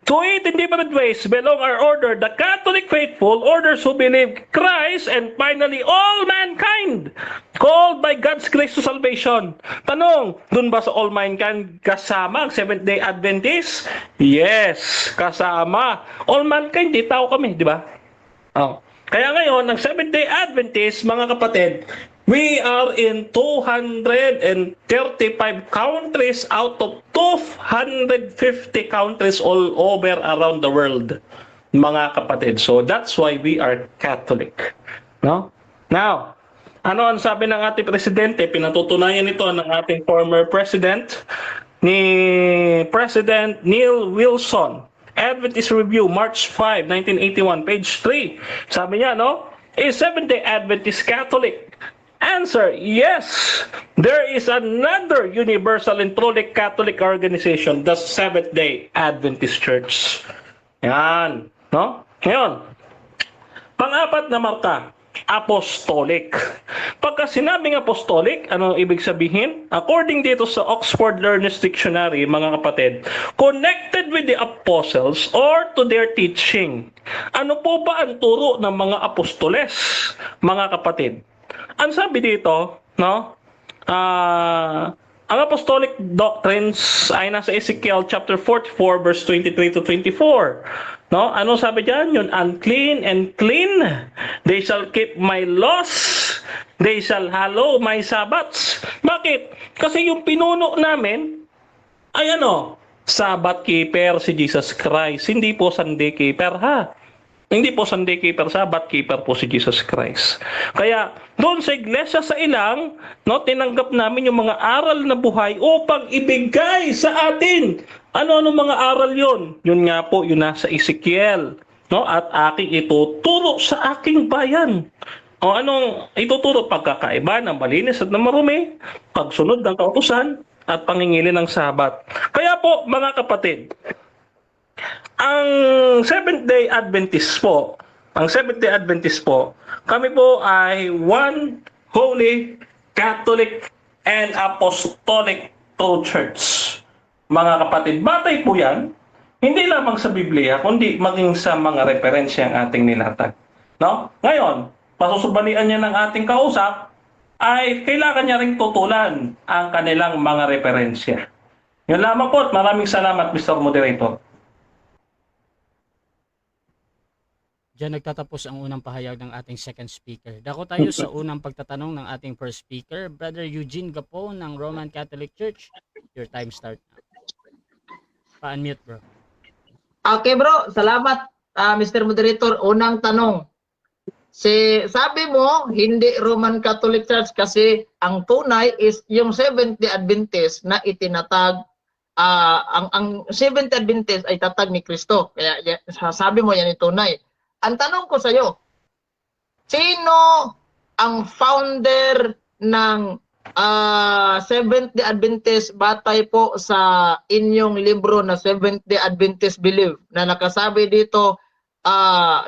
To it in different ways belong our order, the Catholic faithful, orders who believe Christ, and finally all mankind, called by God's grace to salvation. Tanong, dun ba sa all mankind kasama ang Seventh-day Adventist? Yes, kasama. All mankind, di tao kami, di ba? Oh. Kaya ngayon, ang Seventh-day Adventist, mga kapatid, we are in 235 countries out of 250 countries all over around the world, mga kapatid. So that's why we are Catholic. No? Now, ano ang sabi ng ating presidente? Pinatutunayan ito ng ating former president, ni President Neil Wilson. Adventist Review, March 5, 1981, page 3. Sabi niya, no? Is Seventh-day Adventist Catholic? Answer, yes. There is another universal and truly Catholic organization, the Seventh-day Adventist Church. Yan. No? Ngayon, pang-apat na marka, apostolic. Pagka sinabing apostolic, anong ibig sabihin? According dito sa Oxford Learner's Dictionary, mga kapatid, connected with the apostles or to their teaching. Ano po ba ang turo ng mga apostoles, mga kapatid? Ang sabi dito, no? Ang apostolic doctrines ay nasa Ezekiel chapter 44 verse 23 to 24. No? Ano sabi diyan? Yung unclean and clean, they shall keep my laws, they shall hallow my sabbaths. Bakit? Kasi yung pinuno namin ay ano? Sabbath keeper si Jesus Christ. Hindi po Sunday keeper, ha? Hindi po Sunday keeper, Sabbath keeper po si Jesus Christ. Kaya doon sa iglesia sa ilang, no, tinanggap namin yung mga aral na buhay upang ibigay sa atin. Ano mga aral yon? Yun nga po, yun nasa Ezekiel. No? At aking ituturo sa aking bayan. O anong ituturo? Pagkakaiba ng malinis at ng marumi, pagsunod ng kautusan, at pangingili ng Sabat. Kaya po, mga kapatid, ang Seventh-day Adventist po, kami po ay one holy, Catholic, and Apostolic true church. Mga kapatid, batay po yan, hindi lamang sa Biblia, kundi maging sa mga referensya ang ating nilatag. No? Ngayon, pasusubalian niya ng ating kausap, ay kailangan niya ring tutulan ang kanilang mga referensya. Yun lamang po at maraming salamat, Mr. Moderator. Diyan nagtatapos ang unang pahayag ng ating second speaker. Dako tayo sa unang pagtatanong ng ating first speaker, Brother Eugene Gapo ng Roman Catholic Church. Your time start now. Pa-unmute, bro. Okay, bro. Salamat, Mr. Moderator. Unang tanong. Sabi mo, hindi Roman Catholic Church kasi ang tunay is yung Seventh-day Adventist na itinatag. Ang Seventh-day Adventist ay tatag ni Kristo. Kaya sabi mo yan tunay. Ang tanong ko sa iyo, sino ang founder ng Seventh-day Adventist batay po sa inyong libro na Seventh-day Adventist Belief na nakasabi dito,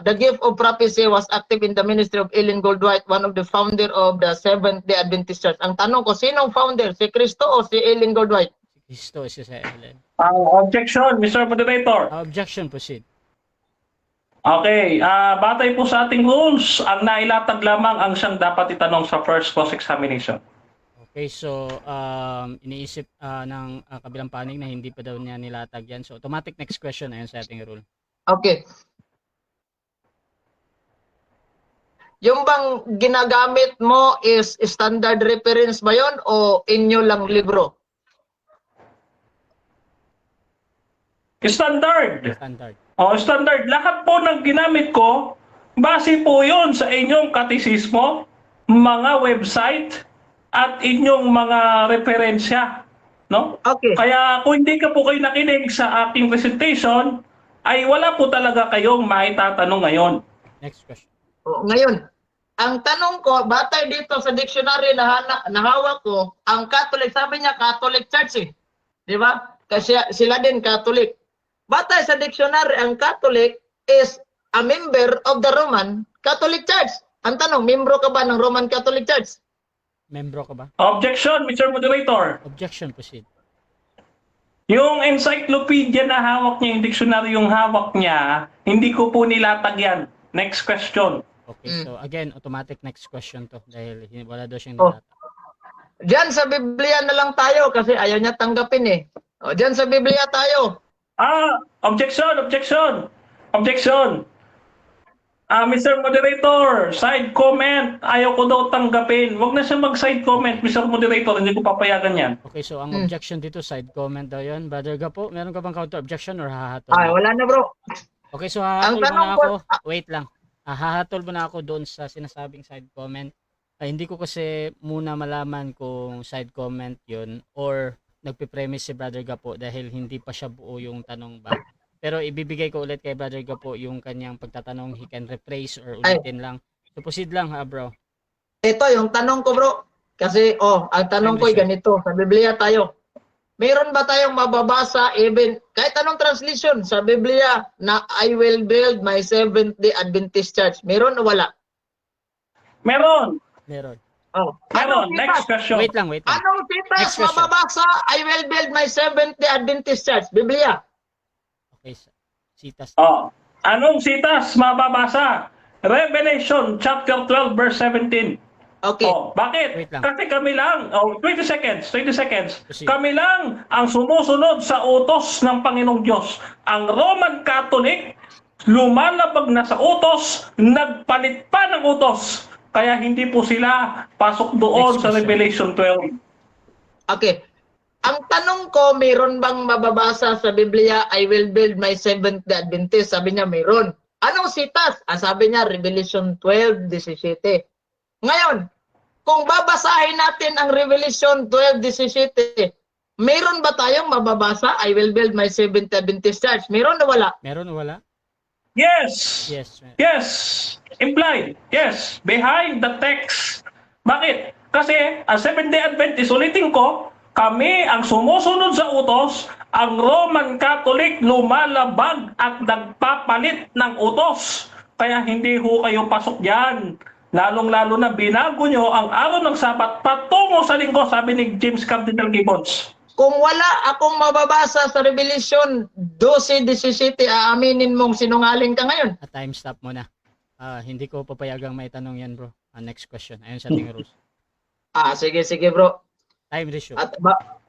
the gift of prophecy was active in the ministry of Ellen Goldwhite, one of the founder of the Seventh-day Adventist Church. Ang tanong ko, sino ang founder? Si Kristo o si Ellen Goldwhite? Si Kristo, si Ellen. Objection, Mr. Moderator. Objection, proceed. Okay, batay po sa ating rules, ang nailatag lamang ang siyang dapat itanong sa first cross-examination. Okay, so iniisip ng kabilang panig na hindi pa daw niya nilatag yan. So automatic next question ayon sa ating rule. Okay. Yung bang ginagamit mo is standard reference ba yun o inyo lang libro? Standard. Standard. Standard. Lahat po ng ginamit ko, base po yun sa inyong katisismo, mga website, at inyong mga referensya. No? Okay. Kaya kung hindi ka po kayo nakinig sa aking presentation, ay wala po talaga kayong maitatanong ngayon. Next question. O, ngayon, ang tanong ko, batay dito sa dictionary na hawak ko, ang Catholic, sabi niya Catholic Church eh. Di ba? Kasi sila din Catholic. Batay sa dictionary, ang Catholic is a member of the Roman Catholic Church. Ang tanong, membro ka ba ng Roman Catholic Church? Membro ka ba? Objection, Mr. Moderator. Objection, proceed. Yung encyclopedia na hawak niya, yung dictionary yung hawak niya, hindi ko po nilatag yan. Next question. Okay, so again, automatic next question to dahil wala daw siyang Oh. nilatag. Diyan sa Biblia na lang tayo kasi ayaw niya tanggapin eh. O, diyan sa Biblia tayo. Objection. Mr. Moderator, side comment. Ayaw ko daw tanggapin. Huwag na siya mag-side comment, Mr. Moderator. Hindi ko papayagan yan. Okay, so ang objection dito, side comment daw yun. Brother Gapo, meron ka bang counter objection or hahatol? Ay, wala na bro. Okay, so hahatol mo tanong na ko- ako. Wait lang. Hahatol mo na ako doon sa sinasabing side comment. Hindi ko kasi muna malaman kung side comment yun or nagpipremise si Brother Gapo dahil hindi pa siya buo yung tanong ba. Pero ibibigay ko ulit kay Brother Gapo yung kanyang pagtatanong. He can rephrase or ulitin lang. So proceed lang ha bro. Ito yung tanong ko bro. Kasi ang tanong ko ay ganito. Sa Biblia tayo. Meron ba tayong mababasa even kahit anong translation sa Biblia na I will build my Seventh-day Adventist Church? Meron o wala? Meron. Meron. Oh. Meron. Anong Next sitas? question. Wait lang. Anong sitas Next question. mababasa I will build my Seventh-day Adventist Church? Biblia. Okay, sitas. Anong sitas mababasa? Revelation chapter 12 verse 17. Okay. Bakit? Wait lang. Kasi kami lang, 20 seconds. Proceed. Kami lang ang sumusunod sa utos ng Panginoong Diyos. Ang Roman Catholic, lumalabag na sa utos, nagpalit pa ng utos. Kaya hindi po sila pasok doon Next sa question. Revelation 12. Okay. Ang tanong ko, meron bang mababasa sa Biblia, I will build my Seventh-day Adventist? Sabi niya, meron. Anong sitas? Sabi niya, Revelation 12:17. Ngayon, kung babasahin natin ang Revelation 12:17, meron ba tayong mababasa, I will build my Seventh-day Adventist Church? Meron o wala? Meron o wala? Yes! Yes. meron. Yes! Implied. Yes. Behind the text. Bakit? Kasi ang Seventh-day Adventist, ulitin ko, kami ang sumusunod sa utos, ang Roman Catholic lumalabag at nagpapalit ng utos. Kaya hindi ho kayo pasok dyan. Lalong-lalo na binago nyo ang araw ng Sabat patungo sa linggo, sabi ni James Cardinal Gibbons. Kung wala akong mababasa sa Revelation 12:17, aaminin mong sinungaling ka ngayon. Time stop muna. Hindi ko papayagang may tanong yan bro. Next question. Ayon sa ating rules. Sige bro. Time ratio. At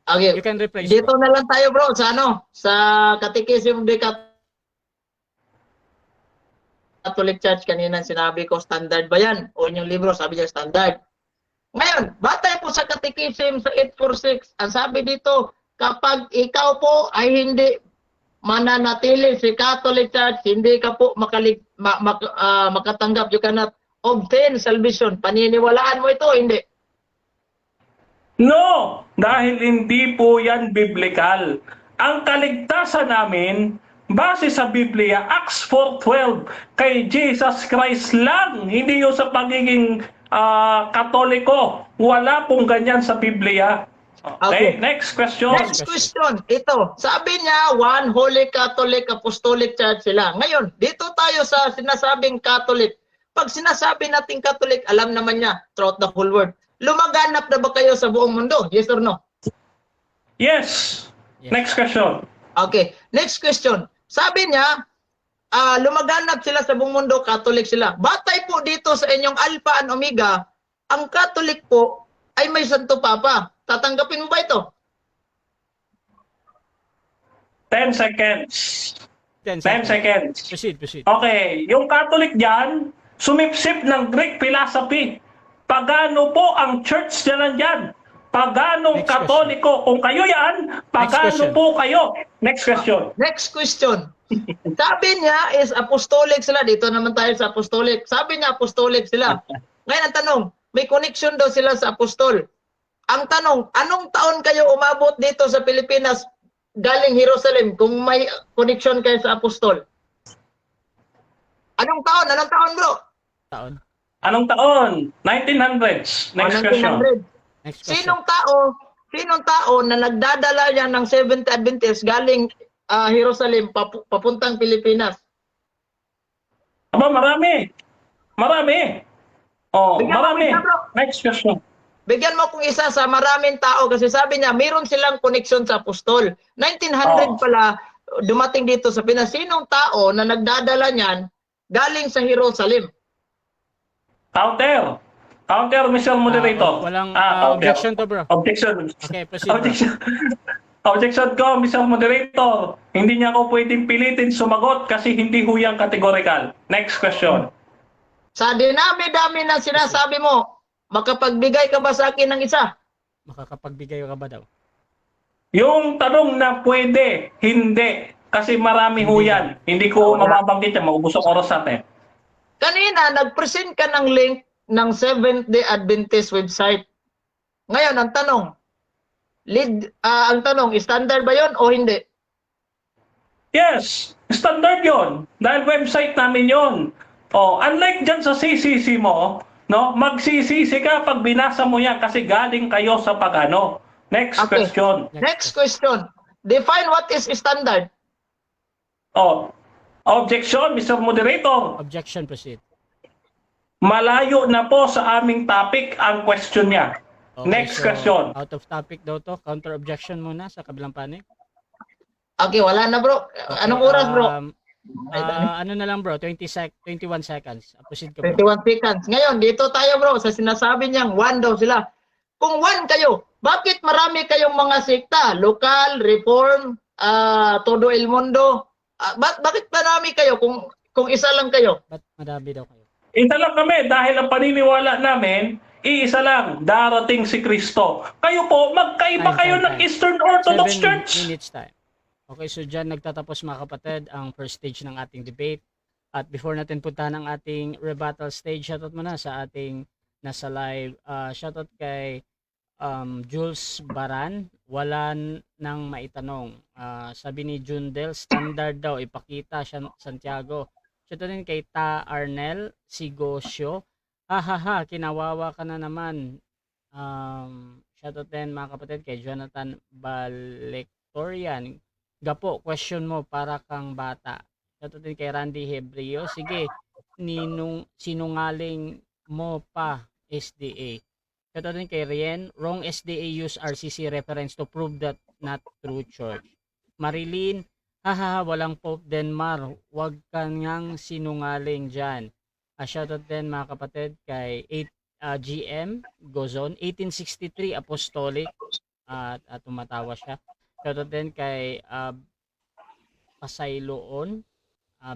okay. You can rephrase Dito bro. na lang tayo bro sa sa Catechism of the Catholic Church. Kanina sinabi ko standard ba yan? O yung libro sabi niya standard. Ngayon, batay po sa Catechism sa 846, ang sabi dito, kapag ikaw po ay hindi mananatili si Catholic Church, hindi ka po makatanggap, you cannot obtain salvation. Paniniwalaan mo ito, hindi? No! Dahil hindi po yan biblical. Ang kaligtasan namin, base sa Biblia, Acts 4:12, kay Jesus Christ lang, hindi yung sa pagiging Katoliko. Wala pong ganyan sa Biblia. Okay, next question. Next question, ito. Sabi niya, one Holy Catholic Apostolic Church sila. Ngayon, dito tayo sa sinasabing Catholic. Pag sinasabi natin Catholic, alam naman niya throughout the whole world. Lumaganap na ba kayo sa buong mundo? Yes or no? Yes. Yes. Next question. Okay, next question. Sabi niya, lumaganap sila sa buong mundo, Catholic sila. Batay po dito sa inyong Alpha and Omega, ang Catholic po ay may Santo Papa. Tatanggapin mo ba ito? 10 seconds. 10 10 seconds. seconds. Proceed. Okay, yung Catholic dyan, sumipsip ng Greek philosophy. Pagano po ang church nila dyan? Paganong Next Katoliko. Kung kayo yan, pagano question. po kayo? Next question. Next question. Sabi niya is apostolic sila. Dito naman tayo sa apostolic. Sabi niya apostolic sila. Ngayon ang tanong, may connection daw sila sa apostol. Ang tanong, anong taon kayo umabot dito sa Pilipinas galing Jerusalem kung may connection kayo sa apostol? Anong taon? Anong taon, bro? Taon. Anong taon? 1900s. Next question. 1900. Next question. Sinong tao na nagdadala yan ng Seventh Adventist galing Jerusalem papuntang Pilipinas? Aba, marami. Oh, Bigyan mo marami. isa, bro. Next question. Bigyan mo kung isa sa maraming tao kasi sabi niya mayroon silang connection sa apostol. 1900 pala dumating dito sa Pinas. Sinong tao na nagdadala niyan galing sa Jerusalem? Counter, Mr. Moderator. Walang counter. objection to, bro. Objection. Okay, proceed, bro. Objection ko, Mr. Moderator. Hindi niya ako pwedeng pilitin sumagot kasi hindi huyang categorical. Next question. Sa dinami-dami na sinasabi mo, makapagbigay ka ba sa akin ng isa? Makakapagbigay ka ba daw? Yung tanong na pwede, hindi. Kasi marami huyan. Hindi ko mababanggit yan. Maubos ang oras natin. Kanina, nag-present ka ng link ng Seventh-day Adventist website. Ngayon, ang tanong, standard ba yon o hindi? Yes, standard yon. Dahil website namin yon. Oh, unlike dyan sa CCC mo, no, mag-CCC ka pag binasa mo yan kasi galing kayo sa pagano. Next Okay. question. Next question. Define what is standard. Oh, objection, Mr. Moderator. Objection, proceed. Malayo na po sa aming topic ang question niya. Okay, Next so, question. Out of topic daw to. Counter objection muna sa kabilang panig. Okay, wala na bro. Okay, Anong oras bro? Ano na lang bro, 21 seconds. Proceed ka bro. 21 seconds. Ngayon, dito tayo bro sa sinasabi niyang one daw sila. Kung one kayo, bakit marami kayong mga sekta? Lokal, Reform, Todo El Mundo. Bakit marami kayo kung isa lang kayo? Ba't madami daw kayo? Isa lang kami dahil ang paniniwala namin, iisa lang, darating si Kristo. Kayo po, magkaiba kayo ng Eastern Orthodox 7 Church. minutes time. Okay, so dyan nagtatapos mga kapatid ang first stage ng ating debate. At before natin puntahan ang ating rebuttal stage, shoutout muna sa ating nasa live. Shoutout kay Jules Baran, wala nang maitanong. Sabi ni Jundel, standard daw, ipakita siya Santiago. Shoutout din kay Ta Arnel Sigosyo. Hahaha, kinawawa ka na naman. Shoutout din mga kapatid kay Jonathan Balectorian. Gapo, question mo para kang bata. Shoutout din kay Randy Hebreo. Sige, sinungaling mo pa SDA. Shoutout din kay Rien. Wrong SDA use RCC reference to prove that not true church. Marilyn, haha, walang Pope Denmar. Huwag ka ngang sinungaling dyan. Shoutout din mga kapatid kay GM Gozon. 1863 Apostolic. At tumatawa siya. Shoutout din kay Pasayloon,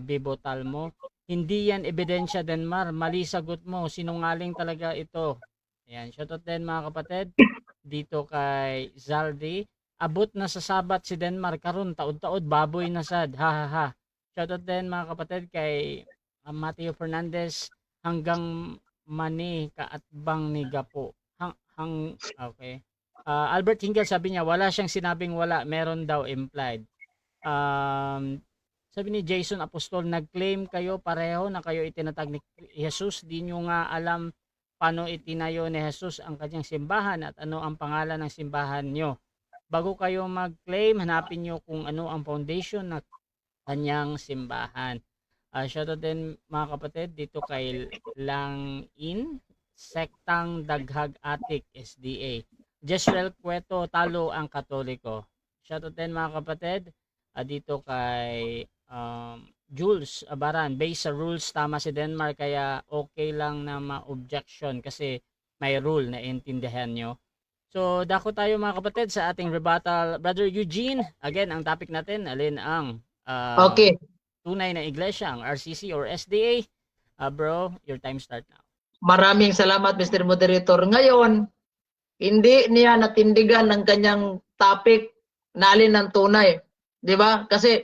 Bibo Talmo. Hindi yan ebidensya Denmar. Mali sagot mo. Sinungaling talaga ito. Ayan. Shoutout din mga kapatid. Dito kay Zaldi. Abot na sa sabat si Denmar. Karon taod-taod baboy na sad. Ha ha ha. Shoutout din mga kapatid kay Mateo Fernandez. Hanggang mani kaatbang ni Gapo. Okay. Albert Hingal sabi niya wala siyang sinabing wala, meron daw implied. Sabi ni Jason Apostol, nag-claim kayo pareho na kayo itinatag ni Jesus, di nyo nga alam paano itinayo ni Jesus ang kanyang simbahan at ano ang pangalan ng simbahan nyo. Bago kayo mag-claim, hanapin nyo kung ano ang foundation ng kanyang simbahan. Shoutout din mga kapatid dito kay Langin, Sektang Daghag Atik SDA. Jezreel Cueto, talo ang Katoliko. Shoutout din mga kapatid. dito kay Jules Abaran, based sa rules tama si Denmark kaya okay lang na ma-objection kasi may rule na intindihan nyo. So dako tayo mga kapatid sa ating rebuttal. Brother Eugene, again ang topic natin, alin ang Okay. tunay na iglesia, ang RCC or SDA? Bro, your time start now. Maraming salamat, Mr. Moderator. Ngayon, hindi niya natindigan ng kanyang topic na alin ang tunay. Di ba? Kasi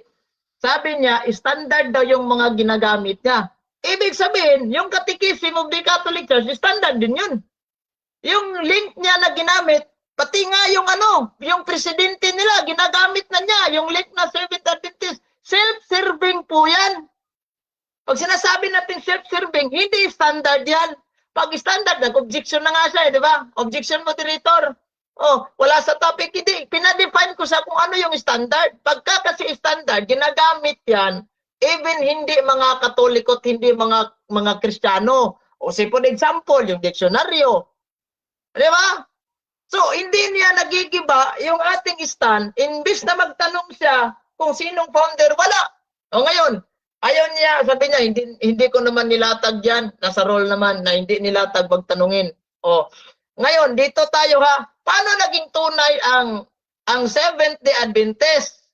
sabi niya, standard daw yung mga ginagamit niya. Ibig sabihin, yung Catechism of the Catholic Church, standard din yun. Yung link niya na ginamit, pati nga yung yung presidente nila, ginagamit na niya, yung link na Seventh Adventist, self-serving po yan. Pag sinasabi natin self-serving, hindi standard yan. Pag standard, nag-objection na nga siya, di ba? Objection moderator. Oh, wala sa topic, hindi. Pinadefine ko sa kung ano yung standard. Pagka kasi standard, ginagamit yan, even hindi mga Katoliko at hindi mga Kristiyano. O say for example, yung diksyonaryo. Di ba? So, hindi niya nagigiba yung ating stand. Imbis na magtanong siya kung sinong founder, wala. O ngayon, ayaw niya, sabi niya, hindi ko naman nilatag yan. Nasa role naman na hindi nilatag magtanungin. O, ngayon, dito tayo ha. Paano naging tunay ang Seventh-day Adventist?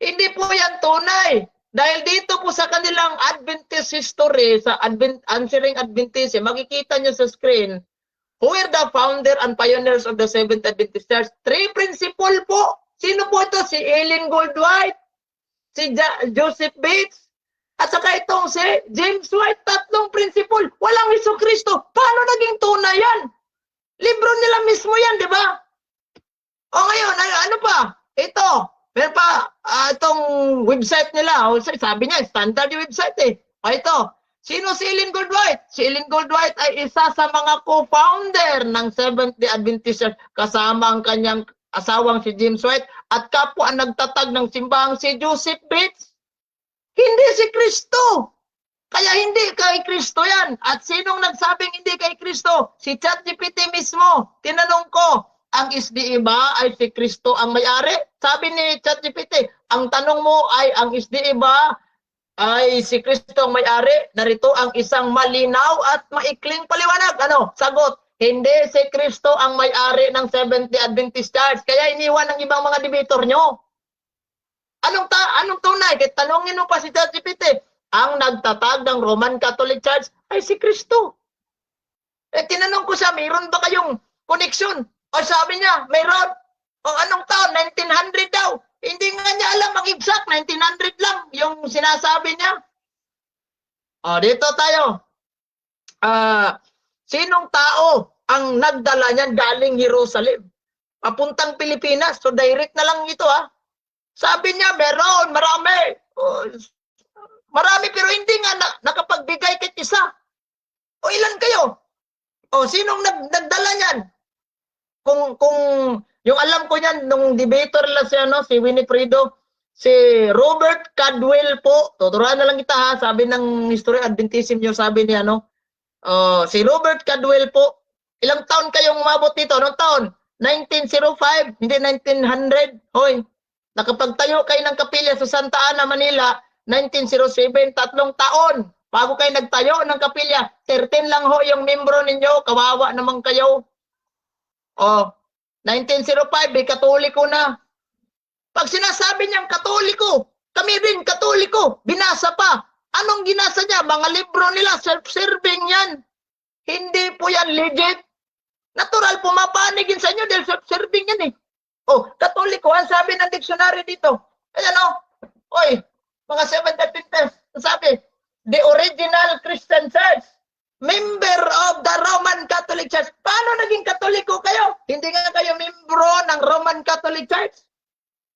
Hindi po yan tunay. Dahil dito po sa kanilang Adventist history, sa Answering Adventism, makikita nyo sa screen, who were the founder and pioneers of the Seventh Adventist Church? 3 principle po. Sino po ito? Si Ellen Goldwhite, si Joseph Bates, at saka itong si James White. 3 principle. Walang Jesucristo. Paano naging tunay yan? Libro nila mismo yan, di ba? O ngayon, ano pa? Ito. Meron pa, itong website nila. O, sabi niya, standard yung website eh. O ito. Sino si Ellen Goldwhite? Si Ellen Goldwhite ay isa sa mga co-founder ng Seventh-day Adventist Church kasama ang kanyang asawang si James White at kapwa ang nagtatag ng simbahang si Joseph Bates. Hindi si Kristo. Kaya hindi kay Kristo yan. At sinong nagsabing hindi kay Kristo? Si ChatGPT mismo. Tinanong ko, ang SDA ba ay si Kristo ang may-ari? Sabi ni ChatGPT, ang tanong mo ay ang SDA ba ay si Kristo ang may-ari? Narito ang isang malinaw at maikling paliwanag. Ano? Sagot, hindi si Kristo ang may-ari ng Seventh-day Adventist Church. Kaya iniwan ng ibang mga debator nyo. Anong tunay? Tanongin mo pa si ChatGPT. Ang nagtatag ng Roman Catholic Church ay si Kristo. Tinanong ko siya, mayroon ba kayong connection? O sabi niya, mayroon. O anong taon? 1900 daw. Hindi nga niya alam ang exact, 1900 lang yung sinasabi niya. O, dito tayo. Sinong tao ang nagdala niyan galing Jerusalem? Papuntang Pilipinas. So, direct na lang ito ha. Sabi niya, meron, marami. Marami pero hindi nga nakapagbigay kahit isa. O ilan kayo? O sinong nagdala niyan? Kung yung alam ko niyan nung debater la si Winifredo, si Robert Cadwell po. Tuturuan na lang kita ha, sabi ng History Adventism yung sabi niya si Robert Cadwell po. Ilang taon kayong umabot dito? Anong taon? 1905, hindi 1900. Hoy, nakapagtayo kayo ng kapilya sa Santa Ana, Manila. 1907, 3 taon. Bago kayo nagtayo ng kapilya, 13 lang ho yung membro ninyo. Kawawa naman kayo. 1905, Katoliko na. Pag sinasabi niyang Katoliko, kami rin Katoliko, binasa pa. Anong ginasa niya? Mga libro nila, self-serving yan. Hindi po yan legit. Natural, pumapanigin sa inyo dahil self-serving yan eh. Katoliko, ang sabi ng dictionary dito. Ayan oy, mga Seventh Adventist, sabi, the original Christian Church, member of the Roman Catholic Church. Paano naging Katoliko kayo? Hindi nga kayo membro ng Roman Catholic Church.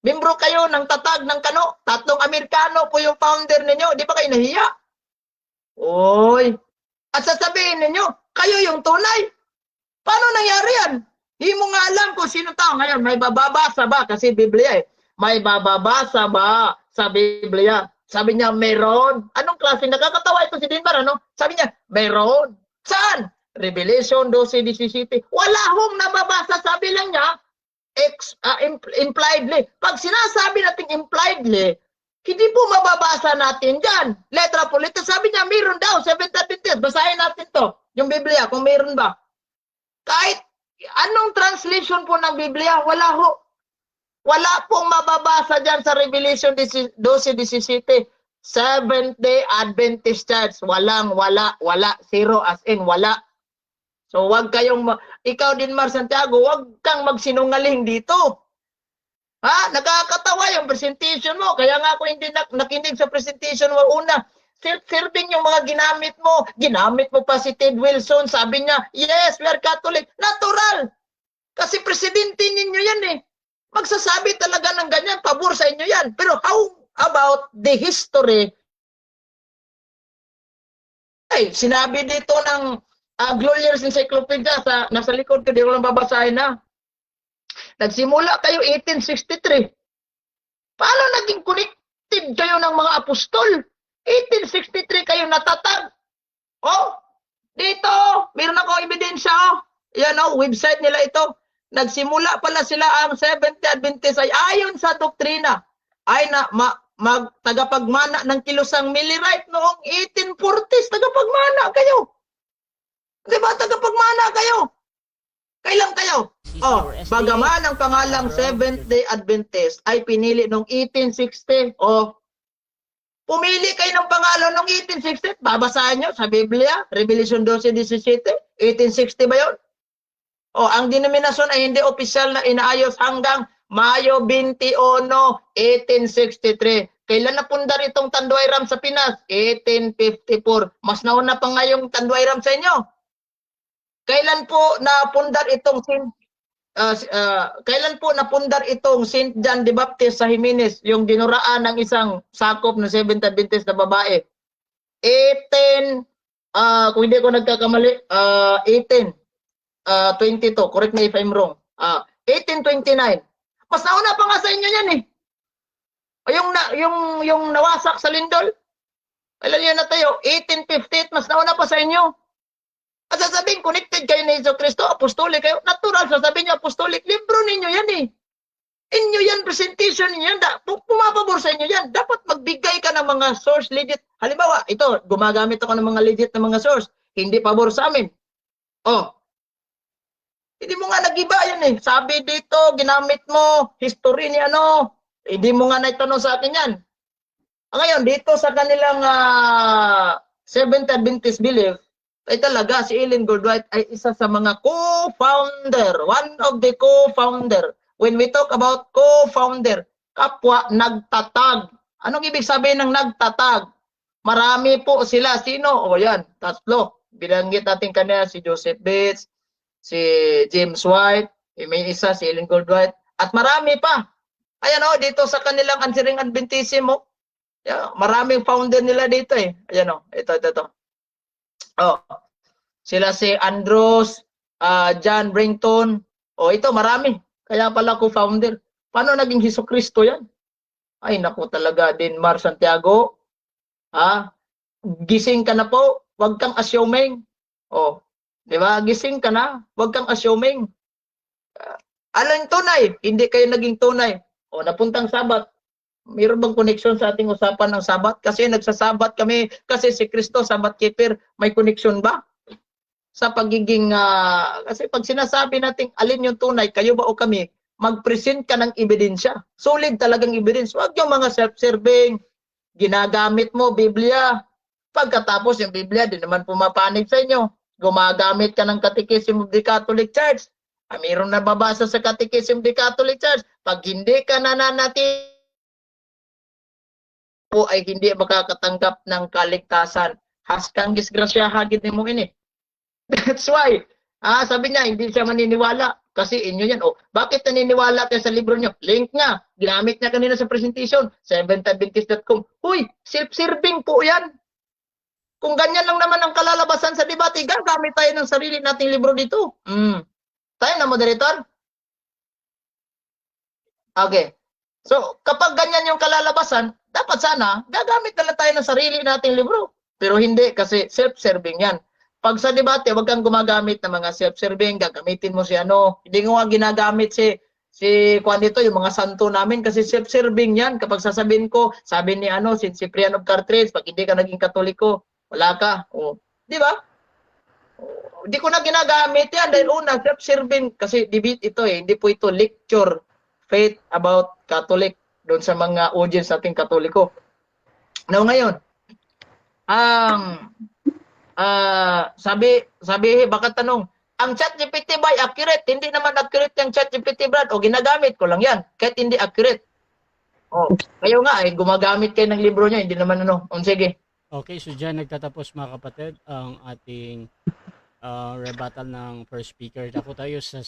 Membro kayo ng tatag ng kano. 3 Amerikano po yung founder ninyo. Di ba kayo nahiya? Oy. At sasabihin ninyo, kayo yung tunay. Paano nangyari yan? Hindi mo nga alam kung sino tao. Ngayon, may bababasa ba? Kasi Biblia eh. May bababasa ba sa Biblia? Sabi niya, meron. Anong klase? Nakakatawa ito si Dinbar, Sabi niya, meron. Saan? Revelation 12:17. Wala hong nababasa, sabi lang niya. impliedly. Pag sinasabi natin impliedly, hindi po mababasa natin dyan. Letra po, letra. Sabi niya, mayroon daw, Seventh Adventist. Basahin natin to, yung Biblia, kung mayroon ba. Kahit anong translation po ng Biblia, wala ho. Wala pong mababasa dyan sa Revelation 12:17. Seventh-day Adventist Church. Wala. Zero as in wala. So wag kayong, ikaw din Mar Santiago, wag kang magsinungaling dito. Ha? Nakakatawa yung presentation mo. Kaya nga ako hindi nakinig sa presentation mo una. Self-serving yung mga ginamit mo. Ginamit mo pa si Ted Wilson. Sabi niya, yes, we are Catholic. Natural. Kasi presidente ninyo yan eh. Magsasabi talaga ng ganyan, pabor sa inyo yan. Pero how about the history? Ay, sinabi dito ng Glorious Encyclopedia, nasa likod ko, di ko lang babasahin na. Nagsimula kayo 1863. Paano naging connected kayo ng mga apostol? 1863 kayo natatag. Oh, dito, meron ako ebidensya. Yan o, website nila ito. Nagsimula pala sila ang Seventh Adventist ay ayon sa doktrina ay tagapagmana ng kilusang Millerite noong 1840s. Tagapagmana kayo. Diba tagapagmana kayo? Kailan kayo? Oh, bagaman ang pangalang Seventh-day Adventist ay pinili noong 1860. Oh, pumili kayo ng pangalan noong 1860. Babasahin nyo sa Biblia, Revelation 12:17. 1860 ba yun? Oh, ang denominasyon ay hindi opisyal na inaayos hanggang Mayo 21, 1863. Kailan napundar itong Tanduay Ram sa Pinas? 1854. Mas nauna pa nga yung Tanduay Ram sa inyo. Kailan po napundar itong St. John the Baptist sa Jimenez, yung dinuraan ng isang sakop ng Seventh Adventist na babae? 18, kung hindi ko nagkakamali, 1822, correct me if I'm wrong. 1829. Mas nauna pa nga sa inyo yan eh. Yung nawasak sa lindol. Kailan yan na tayo? 1858, mas nauna pa sa inyo. At sasabihin, connected kayo ni Jesu Cristo, apostolic kayo. Natural, sasabihin niyo, apostolic. Libro ninyo yan eh. Inyo yan, presentation ninyo yan. Pumapabor sa inyo yan. Dapat magbigay ka ng mga source legit. Halimbawa, ito, gumagamit ako ng mga legit na mga source. Hindi pabor sa amin. Oh, hindi mo nga nag-iba yan eh. Sabi dito, ginamit mo, history ni ano. Hindi mo nga naitanong sa akin yan. Ngayon, dito sa kanilang Seventh Adventist belief, ay talaga si Ellen Goldwhite ay isa sa mga co-founder, one of the co-founder. When we talk about co-founder, kapwa nagtatag. Anong ibig sabihin ng nagtatag? Marami po sila. Sino? O yan, tatlo. Binanggit natin kanina si Joseph Bates, si James White, may isa si Ellen Goldwhite, at marami pa. Ayan o, dito sa kanilang Answering Adventism, maraming founder nila dito eh. Ayan o, ito. Oh, sila si Andros, John Brington. Oh, ito marami. Kaya pala ko founder. Paano naging Hesus Kristo yan? Ay, naku talaga din, Mar Santiago. Gising ka na po. Huwag kang assuming. Oh, di ba? Gising ka na. Huwag kang assuming. Alam tunay. Hindi kayo naging tunay. O, napuntang Sabat. Mayroon bang connection sa ating usapan ng Sabat? Kasi nagsasabat kami. Kasi si Kristo, Sabat keeper, may connection ba? Sa pagiging, kasi pag sinasabi natin alin yung tunay, kayo ba o kami, mag-present ka ng ebidensya. Solid talagang evidence. Huwag yung mga self-serving. Ginagamit mo, Biblia. Pagkatapos yung Biblia, di naman pumapanig sa inyo. Gumagamit ka ng Catechism of the Catholic Church. Mayroon na babasa sa Catechism of the Catholic Church. Pag hindi ka nananatili, po ay hindi makakatanggap ng kaligtasan. Haskang disgrasya hagit ni mo ini. That's why, sabi niya, hindi siya maniniwala. Kasi inyo yan. Oh, bakit naniniwala kayo sa libro niyo? Link nga. Ginamit niya kanina sa presentation. SeventhAdventist.com. Uy, self-serving po yan. Kung ganyan lang naman ang kalalabasan sa debate, gagamit tayo ng sarili nating libro dito. Tayo na, moderator? Okay. So, kapag ganyan yung kalalabasan, dapat sana, gagamit na lang tayo ng sarili nating libro. Pero hindi, kasi self-serving yan. Pag sa debate, wag kang gumagamit ng mga self-serving, gagamitin mo si ano. Hindi ko nga ginagamit si si Juan dito, yung mga santo namin, kasi self-serving yan. Kapag sasabihin ko, sabi ni si Cipriano of Cartridge, pag hindi ka naging Katoliko, wala ka. O, di ba? Hindi ko na ginagamit yan dahil una, self-serving, kasi debate ito hindi po ito lecture, faith about Catholic, doon sa mga audience nating Katoliko. Now ngayon, ang baka tanong, ang ChatGPT ba ay accurate? Hindi naman accurate yung ChatGPT, Brad. O ginagamit ko lang yan, kahit hindi accurate. O, kayo nga gumagamit kayo ng libro niya, hindi naman sige. Okay, so dyan nagtatapos mga kapatid ang ating rebuttal ng first speaker. Ako tayo sa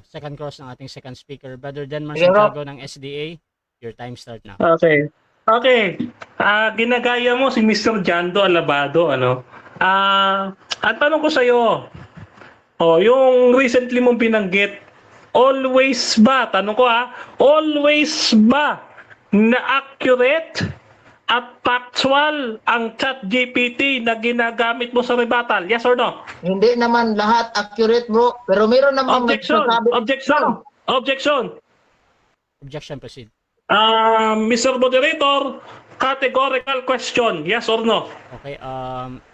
second cross ng ating second speaker. Brother Denmar Sige, bro. Santiago ng SDA, your time start now. Okay. Okay. Ginagaya mo si Mr. Jando Alabado, ano? Ang tanong ko sa iyo, yung recently mong binanggit, always ba, tanong ko always ba na accurate at factual ang ChatGPT na ginagamit mo sa rebuttal? Yes or no? Hindi naman lahat accurate, bro. Pero meron naman Objection. Objection, proceed. Mr. Moderator, categorical question, yes or no? Okay,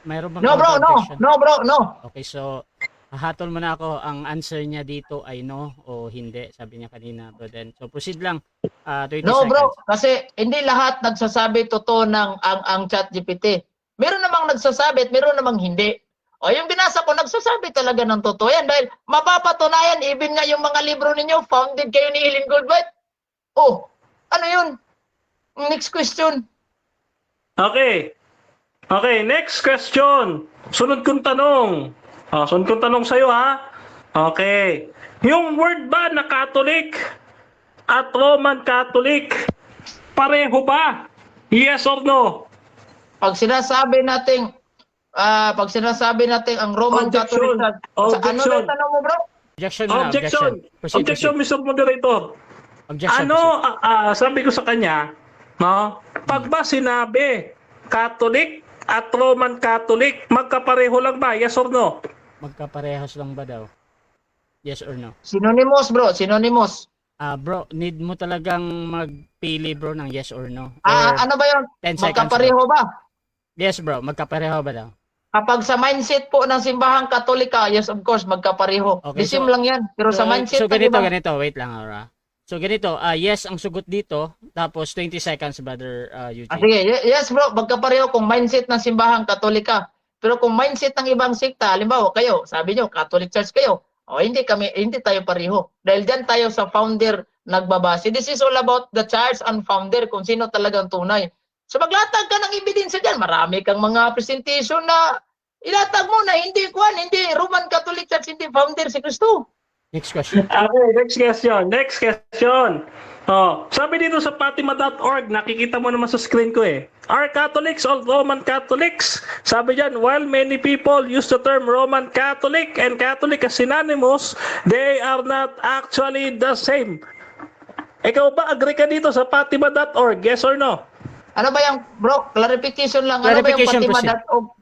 mayroon bang No, bro, no. objection? No, bro, no. Okay, so hahatol mo na ako. Ang answer niya dito ay no o hindi. Sabi niya kanina, bro. Then, so proceed lang. 20 No, seconds. bro. Kasi hindi lahat nagsasabi totoo ng ang ChatGPT. Meron namang nagsasabi at meron namang hindi. O yung binasa ko, nagsasabi talaga ng totoo yan dahil mapapatunayan, even nga yung mga libro ninyo, founded kayo ni Helen Goldwhite. Oh, ano yun? Next question. Okay. Okay, next question. Sunod kong tanong. Sunod kong tanong sa'yo, Okay. Yung word ba na Catholic at Roman Catholic, pareho ba? Yes or no? Pag sinasabi nating ang Roman Objection. Catholic, Objection. ano na yung tanong mo, bro? Objection na, Objection. Proceed, Objection, proceed. Mr. Moderator. Objection, Sabi ko sa kanya, pag ba sinabi Catholic at Roman Catholic, magkapareho lang ba? Yes or no? Magkaparehas lang ba daw? Yes or no? Synonymous, bro. Synonymous. Bro, need mo talagang magpili, bro, ng yes or no. Or Ano ba yun? 10 seconds. Magkapareho Bro. ba? Yes, bro. Magkapareho ba daw? Kapag sa mindset po ng simbahang Katolika, yes, of course, magkapareho. Okay, Disim so- lang yan. Pero sa mindset so ng ganito, iba- ganito. Wait lang, Aura. So ganito, yes ang sugot dito. Tapos 20 seconds, brother Eugene. Sige, yes bro, magkapareho kung mindset ng simbahang Katolika. Pero kung mindset ng ibang sikta, halimbawa kayo, sabi nyo, Catholic Church kayo, hindi tayo pareho. Dahil dyan tayo sa founder nagbabase. This is all about the church and founder, kung sino talagang tunay. So maglatag ka ng ebidensya dyan. Marami kang mga presentation na ilatag mo na hindi Roman Catholic Church, hindi founder si Kristo. Next question. Okay, next question. Next question. Sabi dito sa Fatima.org, nakikita mo naman sa screen ko Are Catholics all Roman Catholics? Sabi dyan, while many people use the term Roman Catholic and Catholic as synonymous, they are not actually the same. Ikaw ba, agree ka dito sa Fatima.org? Yes or no? Ano ba yung, bro, clarification lang. Clarification, ano ba yung proceed. Fatima.org?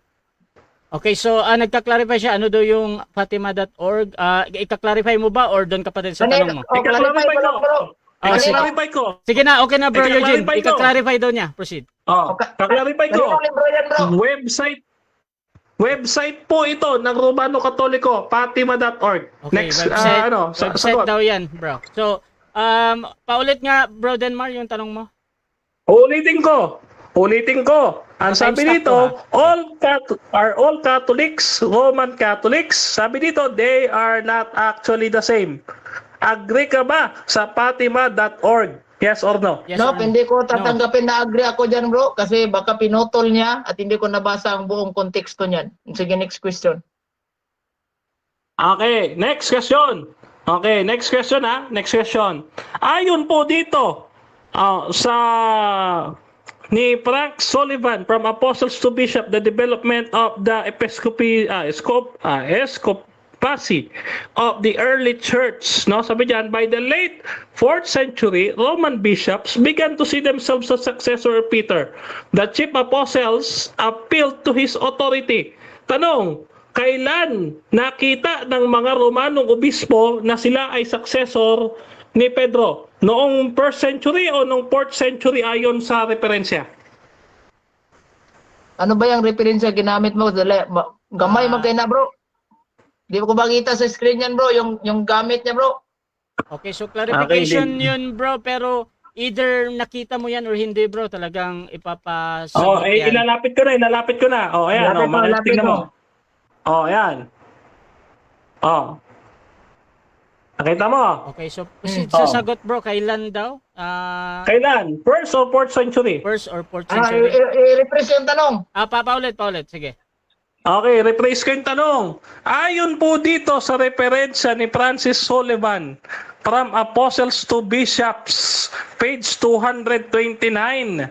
Okay, so nagka-clarify siya ano daw yung Fatima.org. Ika-clarify mo ba or doon ka pa din sa tanong mo? Clarify ko lang, bro. sige. Ika-clarify ko. Sige na, okay na bro Eugene. Ika-clarify ko. Ika-clarify daw niya. Proceed. Ika-clarify ko. Kanino libro yan, bro? Website po ito ng Romano Katoliko, Fatima.org. Okay, Next, website sagot. daw yan, bro. So, paulit nga bro Denmar yung tanong mo. Ulitin ko. Ang Time sabi stop dito, to, all Catholics, Roman Catholics. Sabi dito, they are not actually the same. Agree ka ba sa Fatima.org? Yes or no? Yes No, or no? hindi ko tatanggapin na agree ako dyan, bro. Kasi baka pinutol niya at hindi ko nabasa ang buong konteksto niyan. Sige, next question. Okay, next question. Next question. Ayon po dito sa ni Frank Sullivan from Apostles to Bishop, the development of the episcopacy of the early church. No? Sabi diyan, by the late 4th century, Roman bishops began to see themselves as successor of Peter. The chief apostles appealed to his authority. Tanong, kailan nakita ng mga Romanong obispo na sila ay successor ni Pedro? Noong 1st century o noong 4th century ayon sa referensya? Ano ba yung referensya ginamit mo? Gamay Ah. man kayo na, bro. Di ko makita sa screen yan, bro. Yung gamit niya, bro. Okay, so clarification Okay, yun bro, pero either nakita mo yan or hindi bro, talagang Oh, ipapasagot yan. ilalapit ko na. Oh, ayan, Lapit mo, lapit tingnan mo. mo. Oh, ayan. Oh. Nakita mo? Okay, so proceed Oh. sa sagot bro, kailan daw? Kailan? 1st or 4th century? First or fourth Ah, century? i-repress yung tanong. Paulit, sige. Okay, rephrase ko yung tanong. Ayon po dito sa referensya ni Francis Sullivan, From Apostles to Bishops, page 229.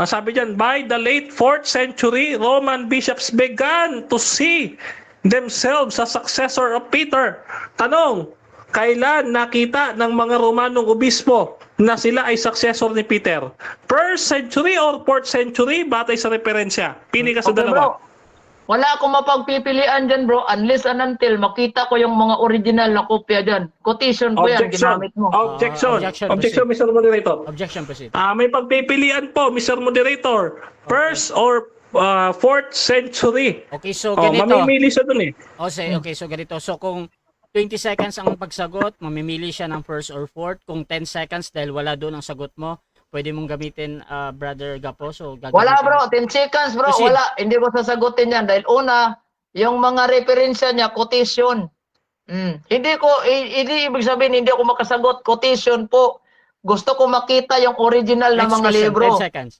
Sabi dyan, by the late 4th century, Roman bishops began to see themselves as successor of Peter. Tanong, kailan nakita ng mga Romanong obispo na sila ay successor ni Peter? 1st century or 4th century batay sa referensya? Pili ka sa Okay, dalawa. bro. Wala akong mapagpipilian dyan, bro, unless and until makita ko yung mga original na kopya dyan. Quotation ko yan, ginamit mo. Objection. Objection, Objection, Mr. Moderator. Objection, proceed. May pagpipilian po, Mr. Moderator. 1st or 4th century. Okay, so ganito. Mamimili siya dun eh. Okay, so ganito. So kung 20 seconds ang pagsagot, mamimili siya ng first or fourth. Kung 10 seconds dahil wala doon ang sagot mo, pwede mong gamitin Brother Gapo. So gagamitin. Wala, bro. 10 seconds, bro. Proceed. Wala. Hindi ko sasagutin yan. Dahil una, yung mga referensya niya, quotation. Hindi ibig sabihin, hindi ako makasagot. Quotation po. Gusto ko makita yung original na Next mga question, libro. 10 seconds.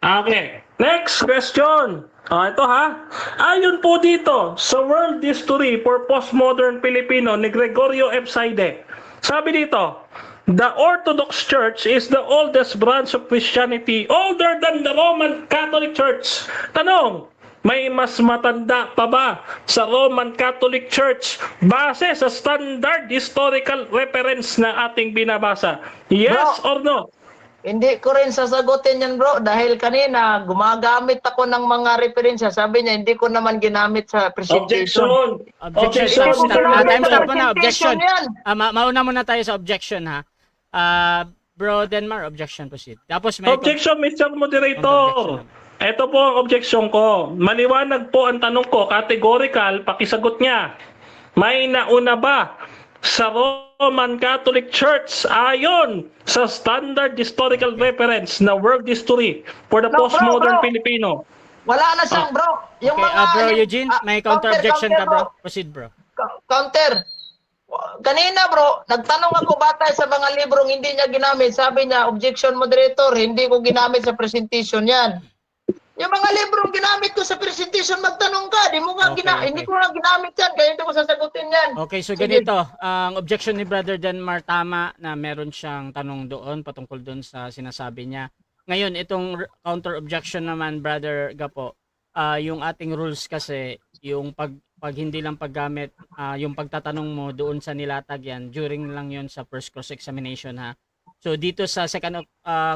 Okay. Next question. Ito ha. Ayon po dito sa World History for Postmodern Filipino ni Gregorio F. Saide. Sabi dito, the Orthodox Church is the oldest branch of Christianity, older than the Roman Catholic Church. Tanong, may mas matanda pa ba sa Roman Catholic Church base sa standard historical reference na ating binabasa? Yes or no? Hindi ko rin sasagutin yan, bro. Dahil kanina, gumagamit ako ng mga referensya. Sabi niya, hindi ko naman ginamit sa presentation. Objection. Objection. Time stop mo na. Objection. Yan. Mauna muna tayo sa objection ha. Bro Denmar, objection, proceed. Tapos may Objection, Mr. Moderator. Ito po ang objection ko. Maliwanag po ang tanong ko. Categorical, pakisagot niya. May nauna ba sa Roman Catholic Church ayon sa standard historical reference na world history for the No, bro, postmodern bro. Filipino? Wala na siyang, bro. Yung Okay, mga... bro Eugene, may counter objection ka bro. Proceed bro. Counter. Kanina, bro, nagtanong ako batay sa mga librong hindi niya ginamit. Sabi niya, objection moderator, hindi ko ginamit sa presentation yan. Yung mga librong ginamit ko sa presentation, magtanong ka. Di mo nga Okay, Hindi ko nga ginamit yan, kaya hindi ko sasagutin yan. Okay, so Sige. ganito, ang objection ni Brother Denmar tama na meron siyang tanong doon patungkol doon sa sinasabi niya. Ngayon, itong counter objection naman, Brother Gapo, yung ating rules kasi, yung pag hindi lang paggamit, yung pagtatanong mo doon sa nilatag yan, during lang yon sa first cross-examination ha. So dito sa second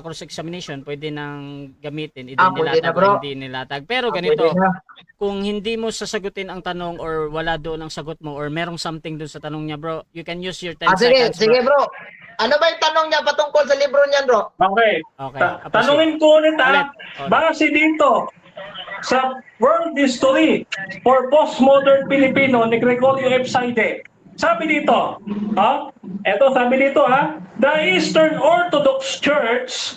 cross-examination, pwede nang gamitin, either Pwede nilatag na, bro. o hindi nilatag. Pero ganito, Pwede na. kung hindi mo sasagutin ang tanong or wala doon ang sagot mo or merong something doon sa tanong niya, bro, you can use your 10 Sige, seconds, sige, bro. bro. Ano ba yung tanong niya patungkol sa libro niyan, bro? Okay. Okay. Tanungin ko ulit Ulit. base dito sa World History for Postmodern Filipino ni Gregorio F. Saide. Sabi dito, eto sabi dito the Eastern Orthodox Church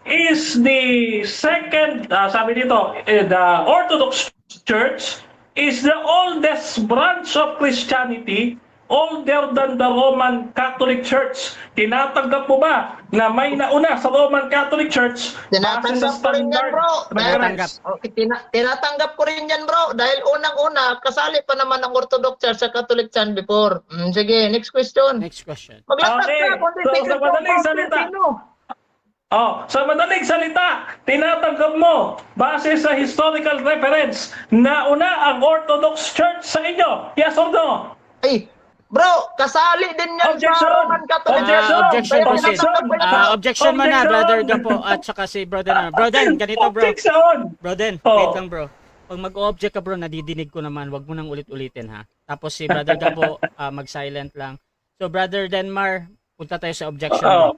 is the second, sabi dito, the Orthodox Church is the oldest branch of Christianity, older than the Roman Catholic Church. Tinatanggap mo ba na may nauna sa Roman Catholic Church base sa Tinatanggap ko rin yan, standard bro. Tinatanggap. Okay, tinatanggap ko rin yan, bro. Dahil unang-una, kasali pa naman ang Orthodox Church sa Catholic Church before. Sige, next question. Next question. Maglatag Okay. ka, kundi So, figure sa madaling salita. Sa madaling salita, tinatanggap mo base sa historical reference na una ang Orthodox Church sa inyo. Yes or no? Ay, bro, kasali din yan Objection! sa Roman Catholic Church. Objection, Kaya proceed. tinatanggap ko yan. Objection mo na, Objection! Brother Gapo, at saka si Brother na. Bro Den, ganito bro. Objection! Bro Den, Oh. wait lang bro. Pag mag-object ka bro, nadidinig ko naman, wag mo nang ulit-ulitin ha. Tapos si Brother Gapo, mag-silent lang. So, Brother Denmar, punta tayo sa objection. Oo.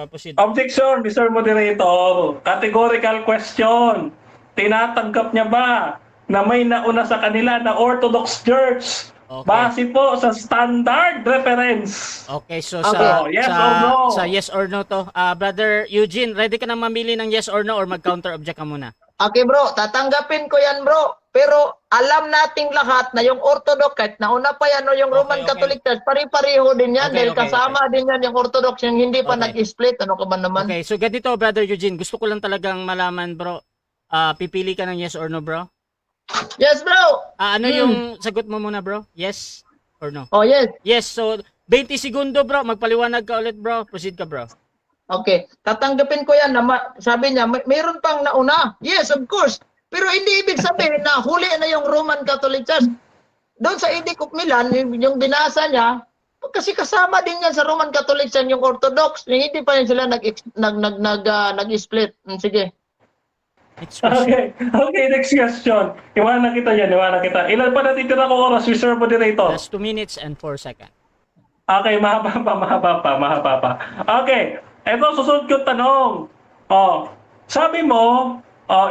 Proceed. Objection, Mr. Moderator. Categorical question. Tinatanggap niya ba na may nauna sa kanila na Orthodox Church? Okay. Base po sa standard reference. Okay, so Okay. Yes or no? sa yes or no to. Brother Eugene, ready ka na mamili ng yes or no or mag-counter object ka muna? Okay bro, tatanggapin ko yan bro. Pero alam nating lahat na yung Orthodox, kahit nauna pa yan o yung Roman Okay. Catholic Church, pari-pareho din yan. Okay, Dahil kasama din yan yung Orthodox, yung hindi pa Okay. nag-split. Ano ka ba naman? Okay, so ganito, Brother Eugene, gusto ko lang talagang malaman, bro. Pipili ka ng yes or no, bro? Yes bro! Ano yung sagot mo muna, bro? Yes or no? Oh yes. Yes, so 20 segundo, bro. Magpaliwanag ka ulit, bro. Proceed ka, bro. Okay, tatanggapin ko yan na sabi niya, mayroon pang nauna. Yes, of course. Pero hindi ibig sabihin na huli na yung Roman Catholic Church. Doon sa Edict of Milan, yung binasa niya, kasi kasama din yan sa Roman Catholic Church yung Orthodox. Hindi pa yan sila nag-split. Sige. Next question. Okay, next question. Iwanan kita yan, iwanan kita. Ilan pa natitira ko oras, Mr. Moderator? That's 2 minutes and 4 seconds. Okay, mahaba pa. Okay, eto susunod yung tanong. Sabi mo,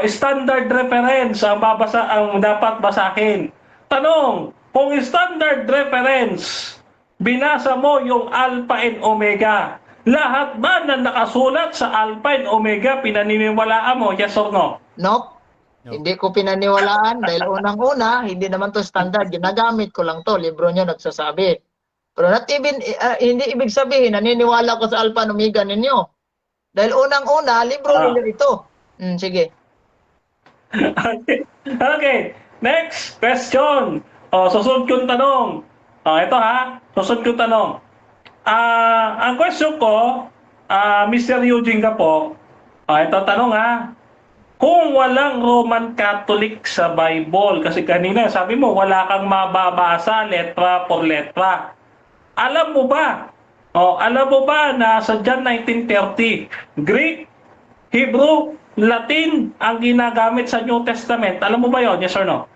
standard reference ang dapat basahin. Tanong, kung standard reference, binasa mo yung Alpha and Omega, lahat ba na nakasulat sa Alpha and Omega pinaniniwalaan mo? Yes or no? Nope. No. Hindi ko pinaniwalaan dahil unang-una, hindi naman to standard. Ginagamit ko lang to. Libro niya nagsasabi. Pero not even, hindi ibig sabihin, naniniwala ko sa Alpha and Omega ninyo. Dahil unang-una, libro ninyo ito. Sige. Okay. Next question. Susunod yung tanong. Ito ha. Susunod yung tanong. Ang question ko, Mr. Eugene ka po. Ito tanong ha. Kung walang Roman Catholic sa Bible, kasi kanina sabi mo wala kang mababasa letra por letra. Alam mo ba na sa John 19:30, Greek, Hebrew, Latin ang ginagamit sa New Testament? Alam mo ba yon? Yes or no?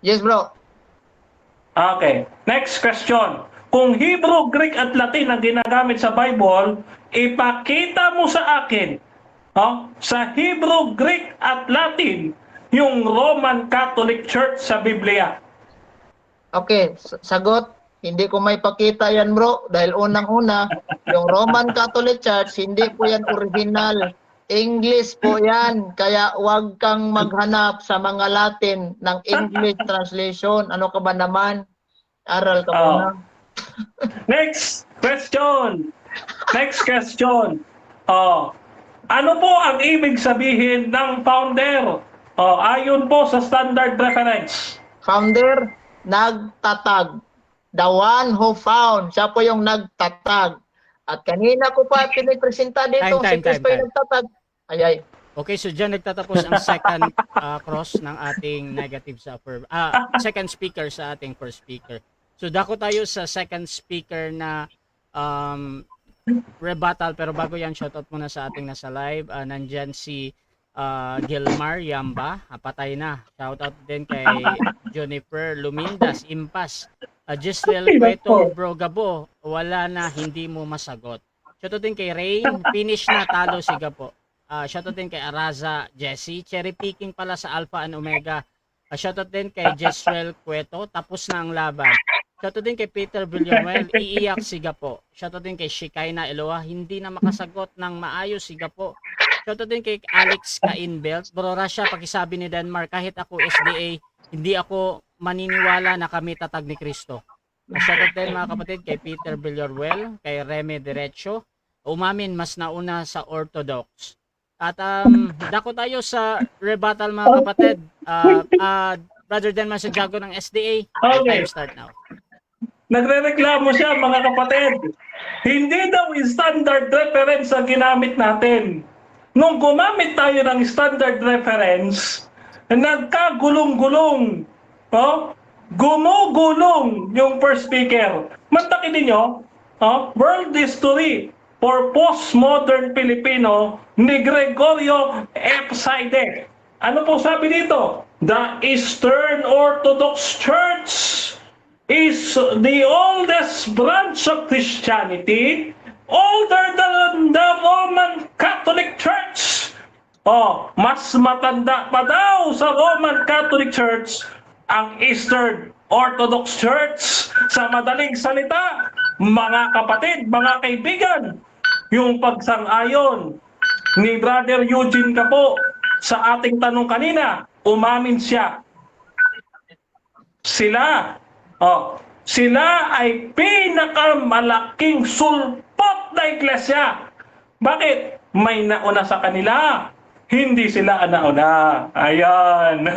Yes, bro. Okay. Next question. Kung Hebrew, Greek at Latin ang ginagamit sa Bible, ipakita mo sa akin sa Hebrew, Greek at Latin yung Roman Catholic Church sa Biblia. Okay, sagot. Hindi ko may pakita yan bro. Dahil unang-una, yung Roman Catholic Church, hindi po yan original. English po yan. Kaya huwag kang maghanap sa mga Latin ng English translation. Ano ka ba naman? Aral ka muna. Next question. Ano po ang ibig sabihin ng founder? Ayon po sa standard reference. Founder, nagtatag. The one who found. Siya po yung nagtatag. At kanina ko pa pinipresenta dito. Time. Si Chris pa yung nagtatag. Ay. Okay, so dyan nagtatapos ang second cross ng ating negative sa second speaker sa ating first speaker. So dako tayo sa second speaker na rebuttal, pero bago yan, shoutout muna sa ating nasa live. Nandyan si Gilmar Yamba, patay na. Shoutout din kay Juniper Lumindas, Impas. Giselle Cueto, Bro Gabo, wala na, hindi mo masagot. Shoutout din kay Rain, finish na, talo si Gabo. Shoutout din kay Araza Jessie, cherry picking pala sa Alpha and Omega. Shoutout din kay Giselle Cueto, tapos na ang laban. Shoutout din kay Peter Villanuel, iiyak si Gapo. Shoutout din kay Shikaina Eloa, hindi na makasagot ng maayos si Gapo. Shoutout din kay Alex Kainbelt, Bro Rasha, pakisabi ni Denmark, kahit ako SDA, hindi ako maniniwala na kami tatag ni Kristo. Shoutout din mga kapatid kay Peter Villanuel, kay Reme Derecho, umamin mas nauna sa Orthodox. At dako tayo sa rebuttal mga kapatid. Brother Denmark Santiago ng SDA, Okay. time start now. Nagrereklamo siya mga kapatid. Hindi daw standard reference ang ginamit natin. Nung gumamit tayo ng standard reference, nagkagulong-gulong. Gumugulong yung first speaker. Mantakin ninyo, World History for Postmodern Filipino ni Gregorio F. Saide. Ano po sabi dito? The Eastern Orthodox Church is is the oldest branch of Christianity, older than the Roman Catholic Church. Oh, mas matanda pa daw sa Roman Catholic Church ang Eastern Orthodox Church. Sa madaling salita, mga kapatid, mga kaibigan, yung pagsang-ayon ni Brother Eugene Capo sa ating tanong kanina, umamin siya. Sila ay pinakamalaking sulpot na iglesia. Bakit? May nauna sa kanila. Hindi sila nauna. Ayan.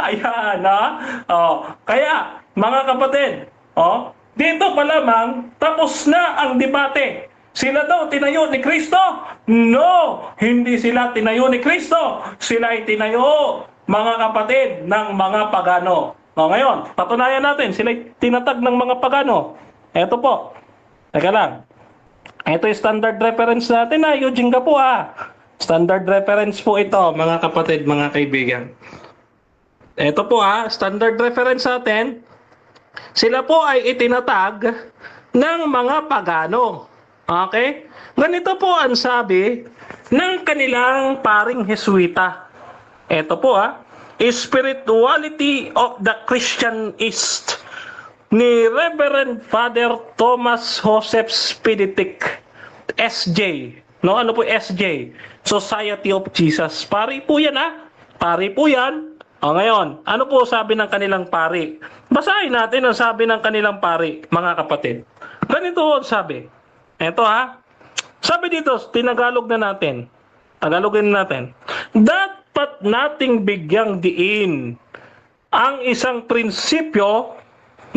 Ayan, ha? Kaya, mga kapatid, dito pa lamang, tapos na ang debate. Sila daw tinayo ni Kristo? No, hindi sila tinayo ni Kristo. Sila ay tinayo, mga kapatid, ng mga pagano. Ngayon, patunayan natin, sila ay tinatag ng mga pagano. Eto po. Teka lang. Ito yung standard reference natin, Eugene Capo, Standard reference po ito, mga kapatid, mga kaibigan. Ito po, standard reference natin. Sila po ay itinatag ng mga pagano. Okay? Ganito po ang sabi ng kanilang paring Jesuita. Ito po, Spirituality of the Christian East ni Reverend Father Thomas Joseph Speditic, SJ. No, ano po SJ? Society of Jesus. Pari po yan, Pari po yan. Ngayon, ano po sabi ng kanilang pari? Basahin natin ang sabi ng kanilang pari, mga kapatid. Ganito ang sabi. Ito, Sabi dito, tinagalog na natin. Tagalogin natin. Dapat nating bigyang diin ang isang prinsipyo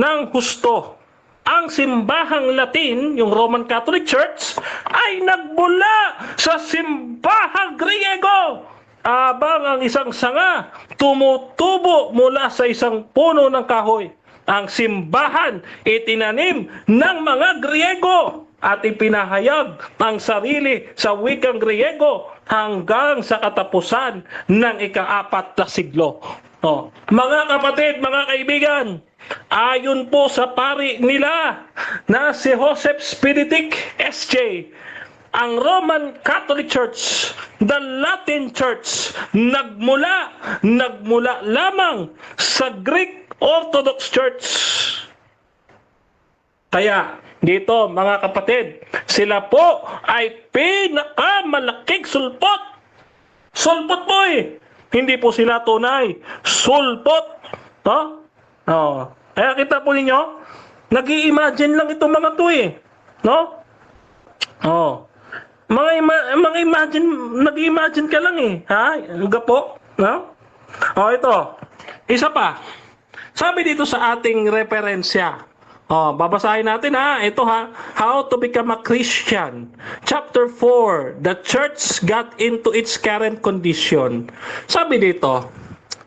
ng husto. Ang simbahang Latin, yung Roman Catholic Church, ay nagmula sa simbahang Griego. Abang ang isang sanga tumutubo mula sa isang puno ng kahoy. Ang simbahan itinanim ng mga Griego at ipinahayag ang sarili sa wikang Griego hanggang sa katapusan ng ika-4 na siglo. Mga kapatid, mga kaibigan, ayon po sa pari nila na si Joseph Speditic, SJ, ang Roman Catholic Church, the Latin Church, nagmula lamang sa Greek Orthodox Church. Kaya dito, mga kapatid, sila po ay pinakamalaking sulpot. Sulpot po Hindi po sila tunay. Sulpot. Kaya kita po ninyo, nag-i-imagine lang itong mga to No? Mga imagine, nag-i-imagine ka lang Gapo. No? Ito. Isa pa. Sabi dito sa ating referensya. Babasahin natin ito How to become a Christian. Chapter 4, the church got into its current condition. Sabi dito,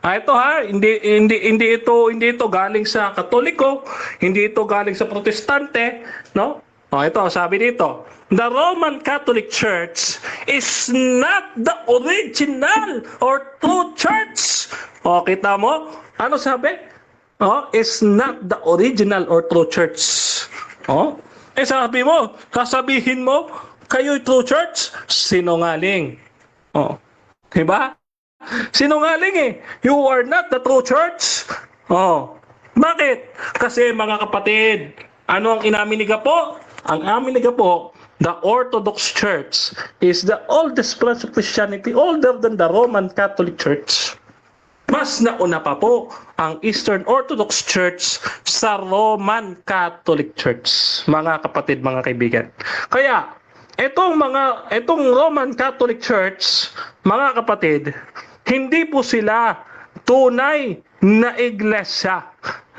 ito hindi ito galing sa Katoliko, hindi ito galing sa Protestante, no? Ito sabi dito, the Roman Catholic Church is not the original or true church. Kita mo? Ano sabi? Is not the original or true church. Sabi mo, kasabihin mo, kayo'y true church, sinungaling. Diba? Sinungaling You are not the true church. Bakit? Kasi mga kapatid, ano ang inamin ni Gapo? Ang amin ni Gapo, the Orthodox Church is the oldest branch of Christianity, older than the Roman Catholic Church. Mas nauna pa po ang Eastern Orthodox Church sa Roman Catholic Church. Mga kapatid, mga kaibigan. Kaya, itong Roman Catholic Church, mga kapatid, hindi po sila tunay na iglesia.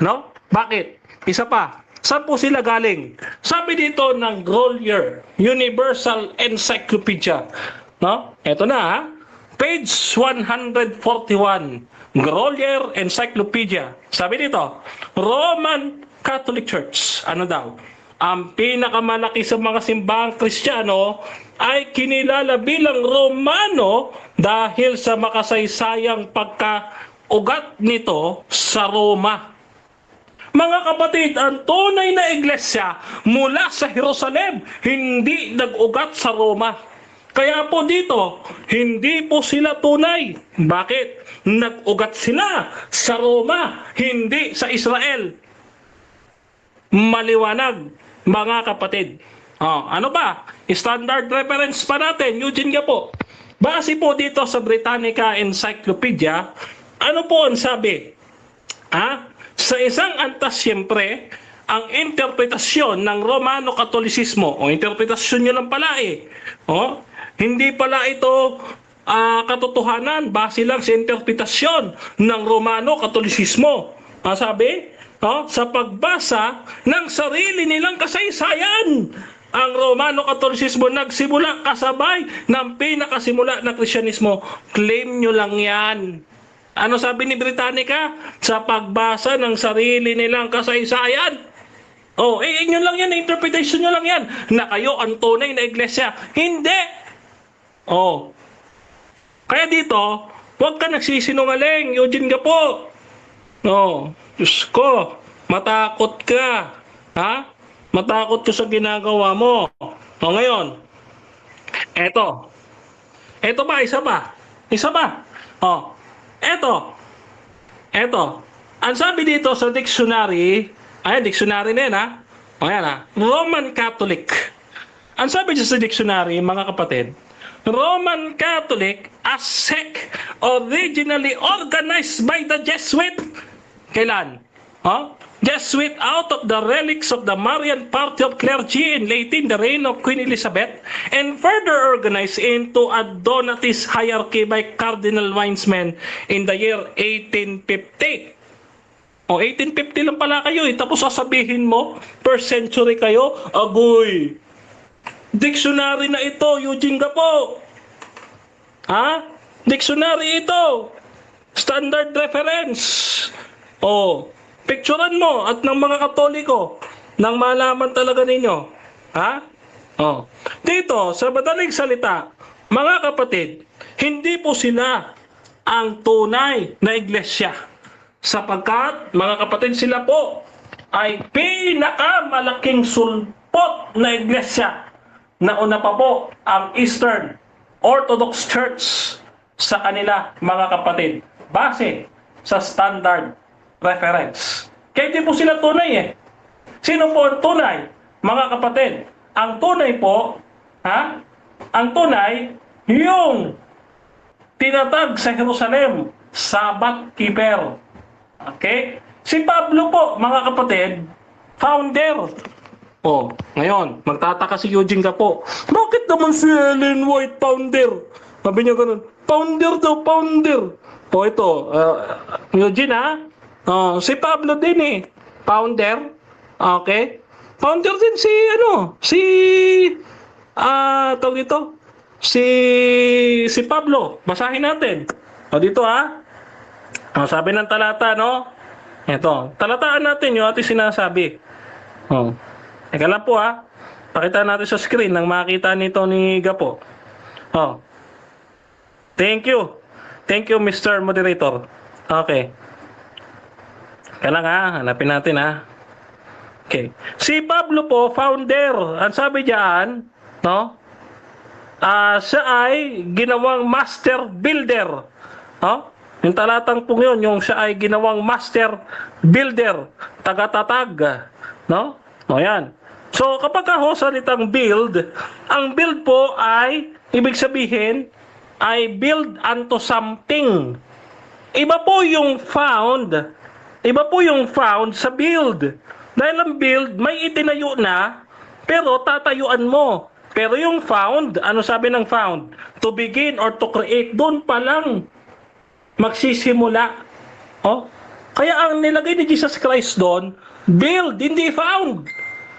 No? Bakit? Isa pa. Saan po sila galing? Sabi dito ng Grolier, Universal Encyclopedia. No? Ito na Page 141. Grolier Encyclopedia. Sabi dito, Roman Catholic Church. Ano daw? Ang pinakamalaki sa mga simbahang Kristiyano ay kinilala bilang Romano dahil sa makasaysayang pagkaugat nito sa Roma. Mga kapatid, ang tunay na iglesia mula sa Jerusalem, hindi nag-ugat sa Roma. Kaya po dito, hindi po sila tunay. Bakit? Nag-ugat sila sa Roma, hindi sa Israel. Maliwanag, mga kapatid. Ano ba? Standard reference pa natin, Eugene Gapo. Base po dito sa Britannica Encyclopedia, ano po ang sabi? Sa isang antas, siyempre, ang interpretasyon ng Romano Katolisismo, o interpretasyon nyo lang pala hindi pala ito katotohanan, base lang sa interpretasyon ng Romano Katolisismo. Sabi, sa pagbasa ng sarili nilang kasaysayan, ang Romano Katolisismo nagsimula kasabay ng pinakasimula ng Kristyanismo. Claim nyo lang yan. Ano sabi ni Britannica? Sa pagbasa ng sarili nilang kasaysayan. Inyo lang yan, interpretation nyo lang yan, na kayo ang tunay na iglesia. Hindi. Kaya dito, huwag ka nagsisinungaling, Eugene Gapo. Diyos ko, matakot ka. Matakot ka sa ginagawa mo. Ngayon, eto ba, isa ba? Eto. Ang sabi dito sa dictionary, dictionary na yan Roman Catholic. Ang sabi dito sa dictionary, mga kapatid, Roman Catholic, a sect originally organized by the Jesuit. Kailan? Jesuit out of the relics of the Marian party of clergy in late in the reign of Queen Elizabeth, and further organized into a Donatist hierarchy by Cardinal Wiseman in the year 1850. 1850 lang pala kayo tapos sasabihin mo, per century kayo, agoy. Dictionary na ito, Eugene Gapo. Dictionary ito. Standard reference. Picturean mo at ng mga Katoliko nang malaman talaga ninyo. Dito, sa madaling salita, mga kapatid, hindi po sila ang tunay na iglesia. Sapagkat, mga kapatid, sila po ay pinakamalaking sulpot na iglesia. Nauna pa po ang Eastern Orthodox Church sa kanila, mga kapatid, base sa standard reference. Kaya hindi po sila tunay Sino po ang tunay? Mga kapatid, ang tunay po, ang tunay, yung tinatag sa Jerusalem, Sabbath keeper. Okay? Si Pablo po, mga kapatid, founder. Ngayon, magtataka si Eugene Gapo. Bakit naman si Ellen White founder? Sabi niya ganun, founder daw, founder. Ito, Eugene si Pablo din founder. Okay? Founder din tawag dito, si Pablo. Basahin natin. Dito sabi ng talata, Ito, talataan natin yung ating sinasabi. Teka lang po pakita natin sa screen nang makita nito ni Gapo. Thank you. Thank you, Mr. Moderator. Okay. Kailangan hanapin natin Okay. Si Pablo po, founder. Ang sabi diyan, siya ay ginawang master builder. Yung talatang po yun, yung siya ay ginawang master builder, tagatatag. Yan. So, kapag salitang build, ang build po ay, ibig sabihin, ay build unto something. Iba po yung found sa build. Dahil ang build, may itinayo na, pero tatayuan mo. Pero yung found, ano sabi ng found? To begin or to create, doon pa lang magsisimula. Kaya ang nilagay ni Jesus Christ doon, build, hindi found.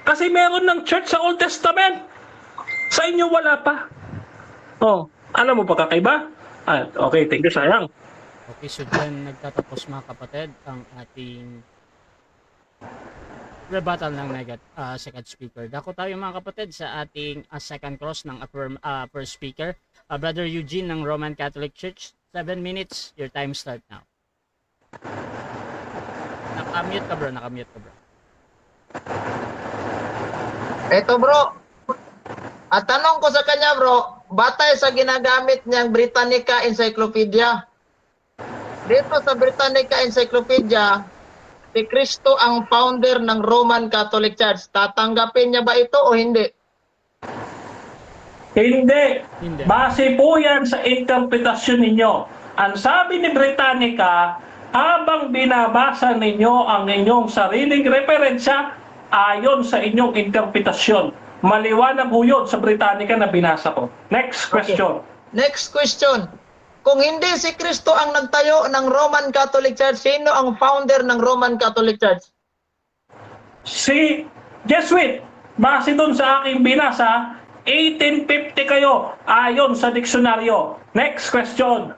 Kasi meron ng church sa Old Testament. Sa inyo wala pa. Alam mo pa kakaiba? Okay, thank you, sayang. Okay, so dyan nagtatapos, mga kapatid, ang ating rebuttal ng second speaker. Dako tayo, mga kapatid, sa ating second cross ng first speaker, Brother Eugene ng Roman Catholic Church. 7 minutes, your time start now. Mute ka bro, naka-mute ka bro. Eto bro, at tanong ko sa kanya bro, batay sa ginagamit niyang Britannica Encyclopedia. Dito sa Britannica Encyclopedia, si Kristo ang founder ng Roman Catholic Church. Tatanggapin niya ba ito o hindi? Hindi. Hindi. Base po yan sa interpretasyon ninyo. Ang sabi ni Britannica, habang binabasa ninyo ang inyong sariling referensya ayon sa inyong interpretasyon. Maliwanag po yun sa Britannica na binasa ko. Next question. Next question. Kung hindi si Kristo ang nagtayo ng Roman Catholic Church, sino ang founder ng Roman Catholic Church? Si Jesuit, base dun sa aking binasa, 1850 kayo ayon sa diksyonaryo. Next question.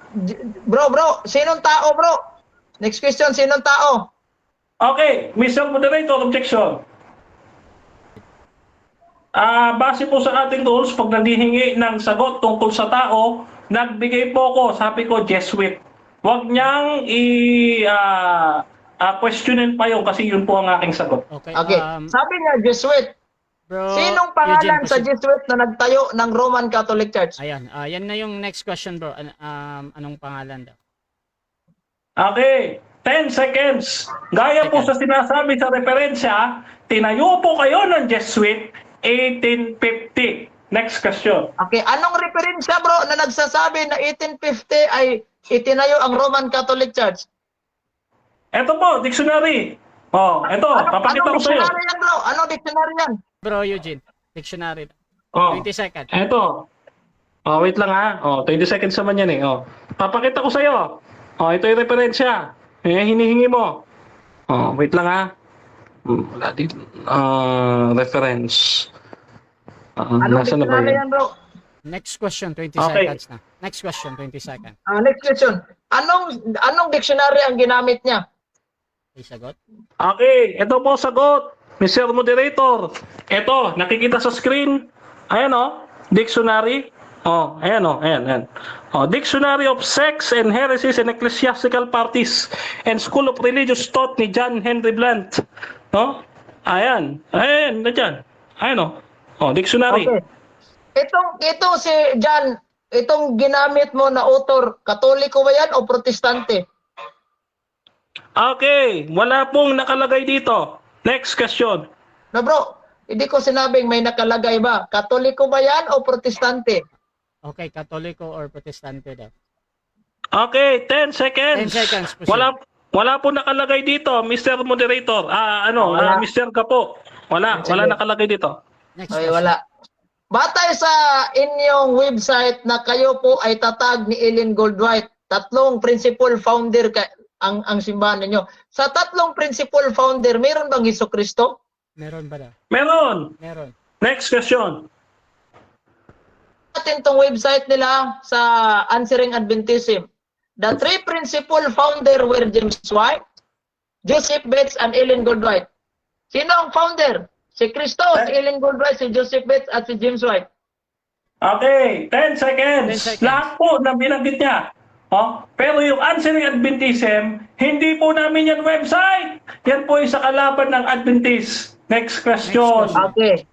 Bro, sinong tao bro? Next question, sinong tao? Okay, Mr. Moderator, objection. Base po sa ating rules, pag naghihingi ng sagot tungkol sa tao, nagbigay po ko, sabi ko, Jesuit. Huwag niyang questionin pa yun kasi yun po ang aking sagot. Okay. Okay. Sabi niya, Jesuit. Bro, Sinong pangalan Eugene, sa Jesuit na nagtayo ng Roman Catholic Church? Ayan, yan na yung next question bro. Anong pangalan daw? Okay, 10 seconds. Gaya po sa sinasabi sa referensya, tinayo po kayo ng Jesuit 1850. Next question. Okay, anong referensya bro na nagsasabi na 1850 ay itinayo ang Roman Catholic Church? Ito po, dictionary. Oh, ito, papakita ko Anong sa iyo. dictionary yan bro? Anong dictionary yan? Bro, Eugene, dictionary. Oh, 20 seconds. ito. Oh, wait lang ha. Oh, 20 seconds naman yan eh. Oh, papakita ko sa iyo. Oh, ito yung referensya. Hinihingi mo. Oh, wait lang ha. Wala dito. Reference. Anong Nasaan na ba dictionary yun? yan bro? Next question, 20 Okay. seconds na. Next question, 20 seconds. Next question. Anong dictionary ang ginamit niya? May sagot? Okay, ito po sagot. Mr. Moderator. Ito, nakikita sa screen. Ayan oh, dictionary. Oh, ayan oh, ayan. Oh, Dictionary of Sects and Heresies and Ecclesiastical Parties and School of Religious Thought ni John Henry Blunt. No? Ayan. Nandiyan. Ayan oh. Oh, dictionary. Okay. Itong si John, itong ginamit mo na author, Katoliko ba yan o Protestante? Okay, wala pong nakalagay dito. Next question. Na bro, hindi ko sinabing may nakalagay ba. Katoliko ba yan o Protestante? Okay, Katoliko or Protestante daw? Okay, 10 seconds. 10 seconds, proceed. Wala po nakalagay dito, Mr. Moderator. Wala. Mr. Kapo. Wala Sige. nakalagay dito. Next Ay, question. wala. Batay sa inyong website na kayo po ay tatag ni Ellen Goldwhite, tatlong principal founder ang simbahan ninyo. Sa tatlong principal founder, meron bang Hesukristo? Meron ba daw? Meron. Meron. Next question. Natin tong website nila sa Answering Adventism. The three principal founder were James White, Joseph Bates, and Ellen Goldwhite. Sino ang founder? Si Kristo, si Ellen Goldwhite, si Joseph Bates, at si James White. Okay, 10 seconds. 10 seconds. Lahat po na binanggit niya. Oh, pero yung Answering Adventism, hindi po namin yan website. Yan po ay sa kalaban ng Adventist. Next question. Next question. Okay.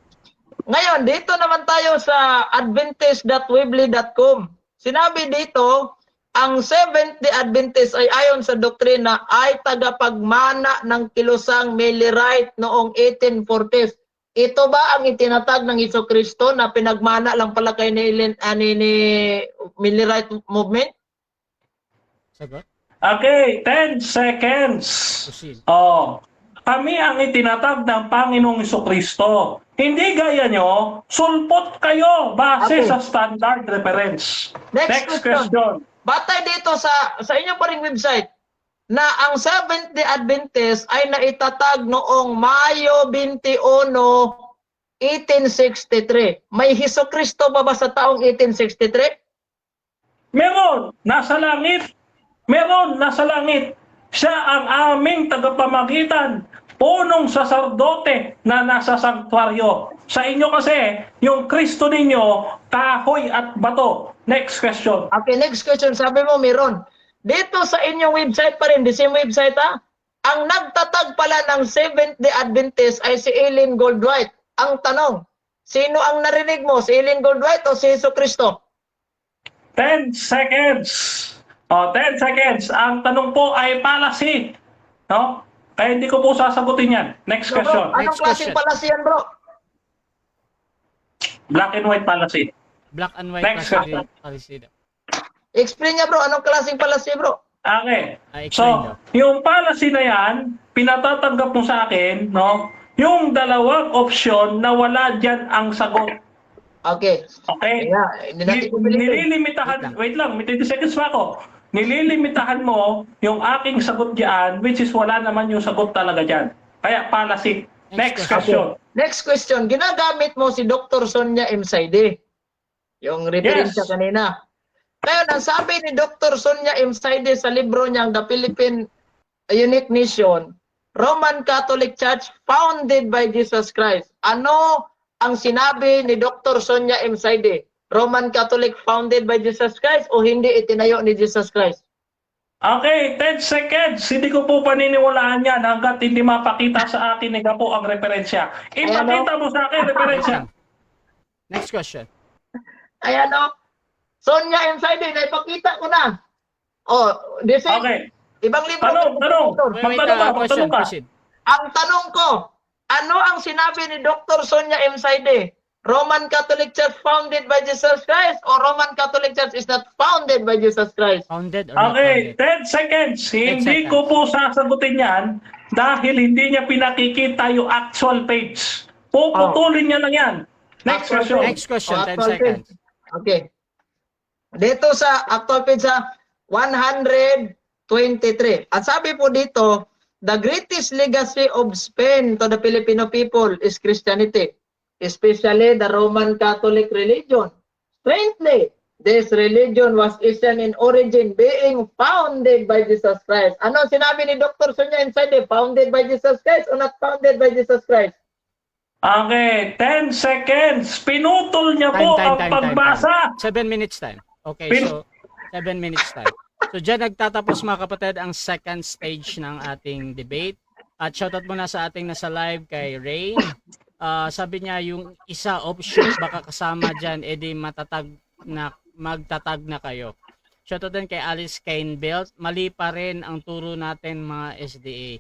Ngayon, dito naman tayo sa adventist.weebly.com. Sinabi dito, ang Seventh-day Adventist ay ayon sa doktrina ay tagapagmana ng kilusang Millerite noong 1840s. Ito ba ang itinatag ng Hesukristo na pinagmana lang pala kay ni Millerite movement? Sagot? Okay, 10 seconds. Proceed. Oh, kami ang itinatag ng Panginoong Hesukristo. Hindi gaya nyo, sulpot kayo base Okay. sa standard reference. Next question. Batay dito sa inyo pa ring website na ang Seventh-day Adventist ay naitatag noong Mayo 21, 1863. May Hesukristo ba sa taong 1863? Meron, nasa langit. Meron, nasa langit. Siya ang aming tagapamagitan, punong saserdote na nasa sanktuaryo. Sa inyo kasi, yung Kristo ninyo, kahoy at bato. Next question. Okay, next question. Sabi mo meron. Dito sa inyong website pa rin, the same website ha? ang nagtatag pala ng Seventh-day Adventist ay si Ellen Goldwhite. Ang tanong, sino ang narinig mo? Si Ellen Goldwhite o si Jesucristo? 10 seconds. 10 seconds. Ang tanong po ay fallacy. No? Kaya hindi ko po sasagutin yan. Next No, bro, question. anong Next klaseng question. palasi yan, bro? Black and white fallacy. Black and white Next policy daw. Explain niya, bro. Anong klaseng palasi, bro? Okay. Explain daw. So, yung policy na yan, pinatatanggap mo sa akin, no? Yung dalawang option na wala dyan ang sagot. Okay. Okay? Kaya, hindi natin pipilitin. Nililimitahan, wait lang, may 20 seconds pa ako. Nililimitahan mo yung aking sagot dyan, which is wala naman yung sagot talaga dyan. Kaya policy. Next Next question. Next question. Ginagamit mo si Dr. Sonia M. Saide. Yung referensya Yes. kanina. Ngayon, ang sabi ni Dr. Sonia M. Saide sa libro niyang The Philippine Unique Nation, Roman Catholic Church founded by Jesus Christ. Ano ang sinabi ni Dr. Sonia M. Saide? Roman Catholic founded by Jesus Christ o hindi itinayo ni Jesus Christ? Okay, 10 seconds. Hindi ko po paniniwalaan yan hanggat hindi mapakita sa akin ni Gapo ang referensya. Ipakita mo sa akin referensya. Next question. Ayan o. Sonia M. Saide, naipakita ko na. Oh, this is Okay. ibang libro. Tanong. Wait, Magtanong ka, question, magtanong ka. proceed. Ang tanong ko, ano ang sinabi ni Dr. Sonia M. Saide? Roman Catholic Church founded by Jesus Christ or Roman Catholic Church is not founded by Jesus Christ? Founded or not Okay, founded? 10 seconds. 10 Hindi seconds. ko po sasagutin yan dahil hindi niya pinakikita yung actual page. Puputulin niya lang yan. Next Actual question. Next question, Oh, 10 actual seconds. page. Okay. Dito sa actual page sa 123. At sabi po dito, the greatest legacy of Spain to the Filipino people is Christianity, especially the Roman Catholic religion. Strangely, this religion was Asian in origin, being founded by Jesus Christ. Ano sinabi ni Dr. Sonia M. Saide? Founded by Jesus Christ or not founded by Jesus Christ? Okay, 10 seconds. Pinutol niya po ang pagbasa. 7 minutes time. Okay, Pin- so 7 minutes time. So dyan nagtatapos mga kapatid ang second stage ng ating debate. At shoutout muna sa ating nasa live kay Rain. Sabi niya yung isa option baka kasama dyan, edi magtatag na kayo. Shoutout din kay Alice Kainbelt. Mali pa rin ang turo natin mga SDA.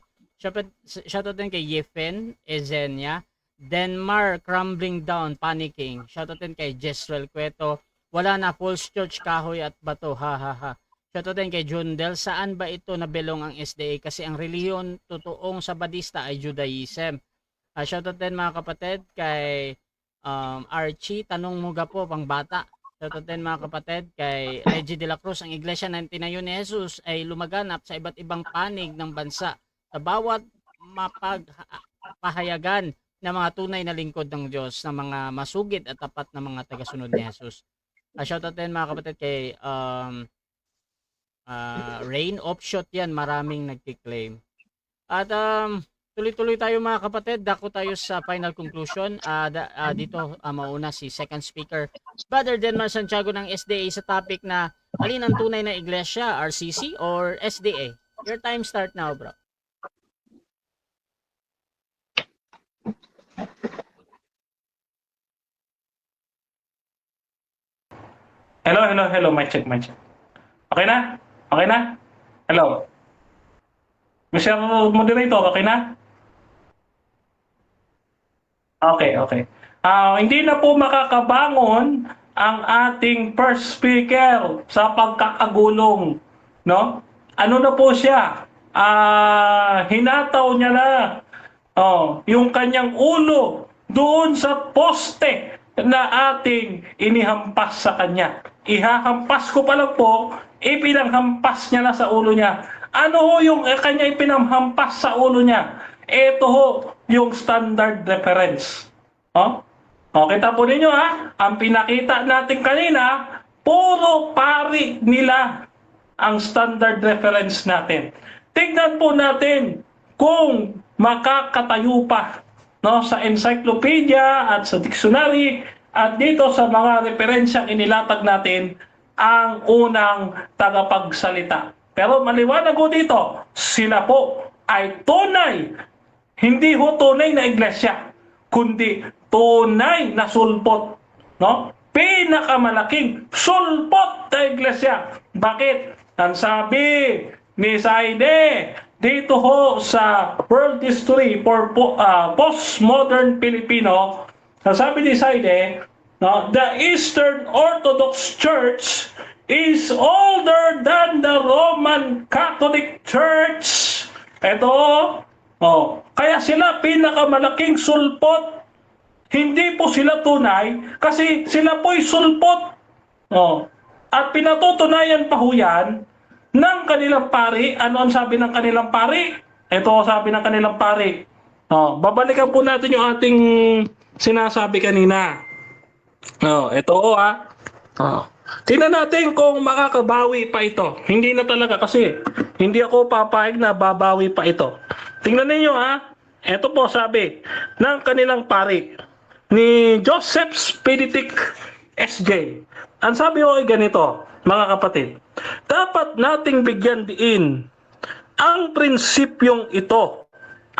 Shoutout din kay Yefen Ezenia. Denmark crumbling down, panicking. Shoutout din kay Jezreel Cueto. Wala na, false church, kahoy at bato. Ha ha ha. Shoutout din kay Jundel. Saan ba ito nabelong ang SDA? Kasi ang reliyon totoong Sabadista ay Judaism. Shoutout din mga kapatid kay Archie. Tanong mo gapo pang bata. Shoutout din mga kapatid kay Reggie de la Cruz. Ang iglesia na tinayo ni Jesus ay lumaganap sa iba't ibang panig ng bansa. Sa bawat mapagpahayagan ng mga tunay na lingkod ng Diyos, ng mga masugid at tapat na mga tagasunod ni Jesus. Shoutout din mga kapatid kay Rain. Offshot yan, maraming nagkiklaim. At tuloy-tuloy tayo mga kapatid, dako tayo sa final conclusion. Dito mauna si second speaker, Brother Denmar Santiago ng SDA sa topic na alin ang tunay na iglesia, RCC or SDA? Your time start now, bro. Hello. Mic check. Okay na? Okay na? Hello. Mr. Moderator, okay na? Okay. Hindi na po makakabangon ang ating first speaker sa pagkakagulong, no? Ano na po siya? Hinataw niya na yung kanyang ulo doon sa poste na ating inihampas sa kanya. Ihahampas ko pa lang po, ipinanghampas niya na sa ulo niya. Ano ho yung kanya ipinamhampas sa ulo niya? Ito ho yung standard reference. Kita po ninyo ang pinakita natin kanina, puro pari nila ang standard reference natin. Tingnan po natin kung makakatayo pa sa encyclopedia at sa dictionary at dito sa mga referensyang inilatag natin ang unang tagapagsalita. Pero maliwanag ko dito, sila po ay tunay, hindi ho tunay na iglesia, kundi tunay na sulpot, no? Pinakamalaking sulpot na iglesia. Bakit? Ang sabi ni Saide dito ho sa World History for Postmodern Filipino, ang sabi ni Saide, no, the Eastern Orthodox Church is older than the Roman Catholic Church. Ito, kaya sila pinakamalaking sulpot. Hindi po sila tunay kasi sila po'y sulpot. At pinatutunayan pa ho yan ng kanilang pari. Ano ang sabi ng kanilang pari? Ito sabi ng kanilang pari. Babalikan po natin yung ating sinasabi kanina. Ito tingnan natin kung makakabawi pa ito. Hindi na talaga kasi hindi ako papayag na babawi pa ito. Tingnan ninyo Ito po sabi ng kanilang pari ni Joseph Speditic SJ. Ang sabi ko ay ganito, mga kapatid. Dapat nating bigyan diin ang prinsipyong ito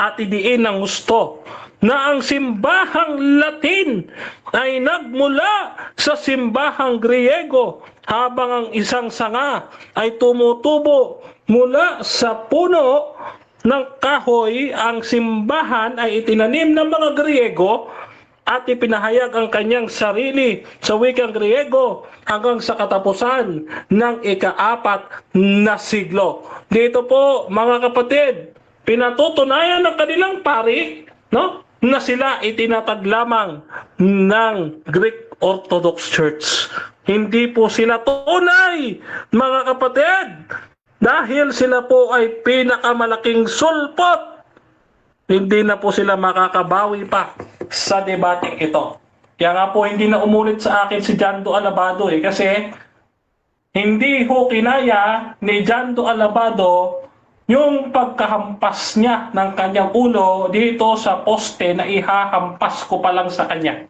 at idiin ng gusto na ang simbahang Latin ay nagmula sa simbahang Griego habang ang isang sanga ay tumutubo mula sa puno ng kahoy. Ang simbahan ay itinanim ng mga Griego at ipinahayag ang kanyang sarili sa wikang Griego hanggang sa katapusan ng ika-4 na siglo. Dito po, mga kapatid, pinatutunayan ng kanilang pari, na sila itinatag lamang ng Greek Orthodox Church. Hindi po sila tunay, mga kapatid, dahil sila po ay pinakamalaking sulpot. Hindi na po sila makakabawi pa sa debate ito. Kaya nga po hindi na umulit sa akin si Jando Alabado kasi hindi ho kinaya ni Jando Alabado yung pagkahampas niya ng kanyang ulo dito sa poste na ihahampas ko pa lang sa kanya.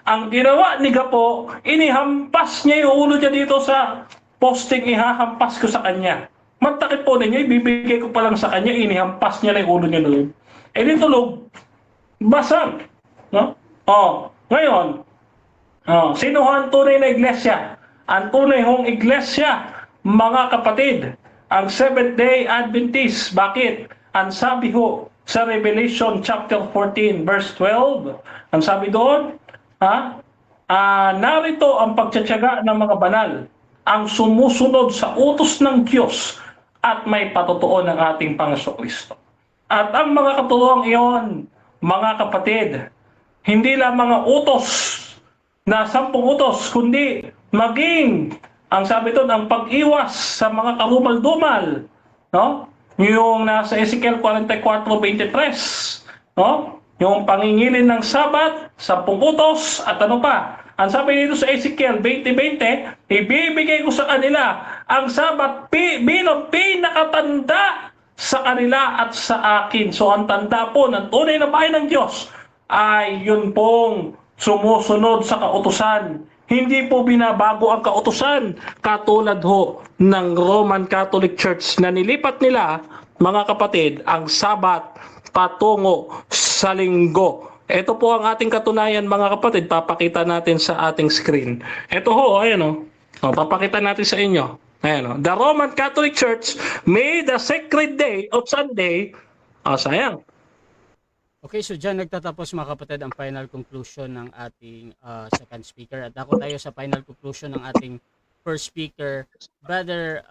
Ang ginawa ni Gapo, inihampas niya yung ulo niya dito sa posting ihahampas ko sa kanya. Magtakip po ninyo, ibibigay ko pa lang sa kanya, inihampas niya na yung ulo niya doon. Dito loob, basag. Ngayon, sino ho ang tunay na iglesia? Ang tunay hong iglesia, mga kapatid, ang Seventh-day Adventist. Bakit? Ang sabi ho sa Revelation chapter 14 verse 12, ang sabi doon, narito ang pagtsatsaga ng mga banal, ang sumusunod sa utos ng Diyos at may patutuo ng ating Panginoon. At ang mga katuroang iyon, mga kapatid, hindi lang mga utos na 10 utos, kundi maging, ang sabi doon, ang pag-iwas sa mga karumal-dumal, yung nasa Ezekiel 44:23, yung pangingilin ng Sabat, 10 utos, at ano pa. Ang sabi dito sa Ezekiel 20:20, ibibigay ko sa kanila ang Sabat bilang pinakatanda sa kanila at sa akin. So ang tanda po ng tunay na bayan ng Diyos ay yun pong sumusunod sa kautusan. Hindi po binabago ang kautusan katulad ho ng Roman Catholic Church na nilipat nila, mga kapatid, ang Sabat patungo sa linggo. Ito po ang ating katunayan, mga kapatid. Papakita natin sa ating screen. Ito ho, ayan papakita natin sa inyo. Ayan, the Roman Catholic Church made the sacred day of Sunday. Sayang. Okay, so dyan nagtatapos, mga kapatid, ang final conclusion ng ating second speaker. At ako tayo sa final conclusion ng ating first speaker, Brother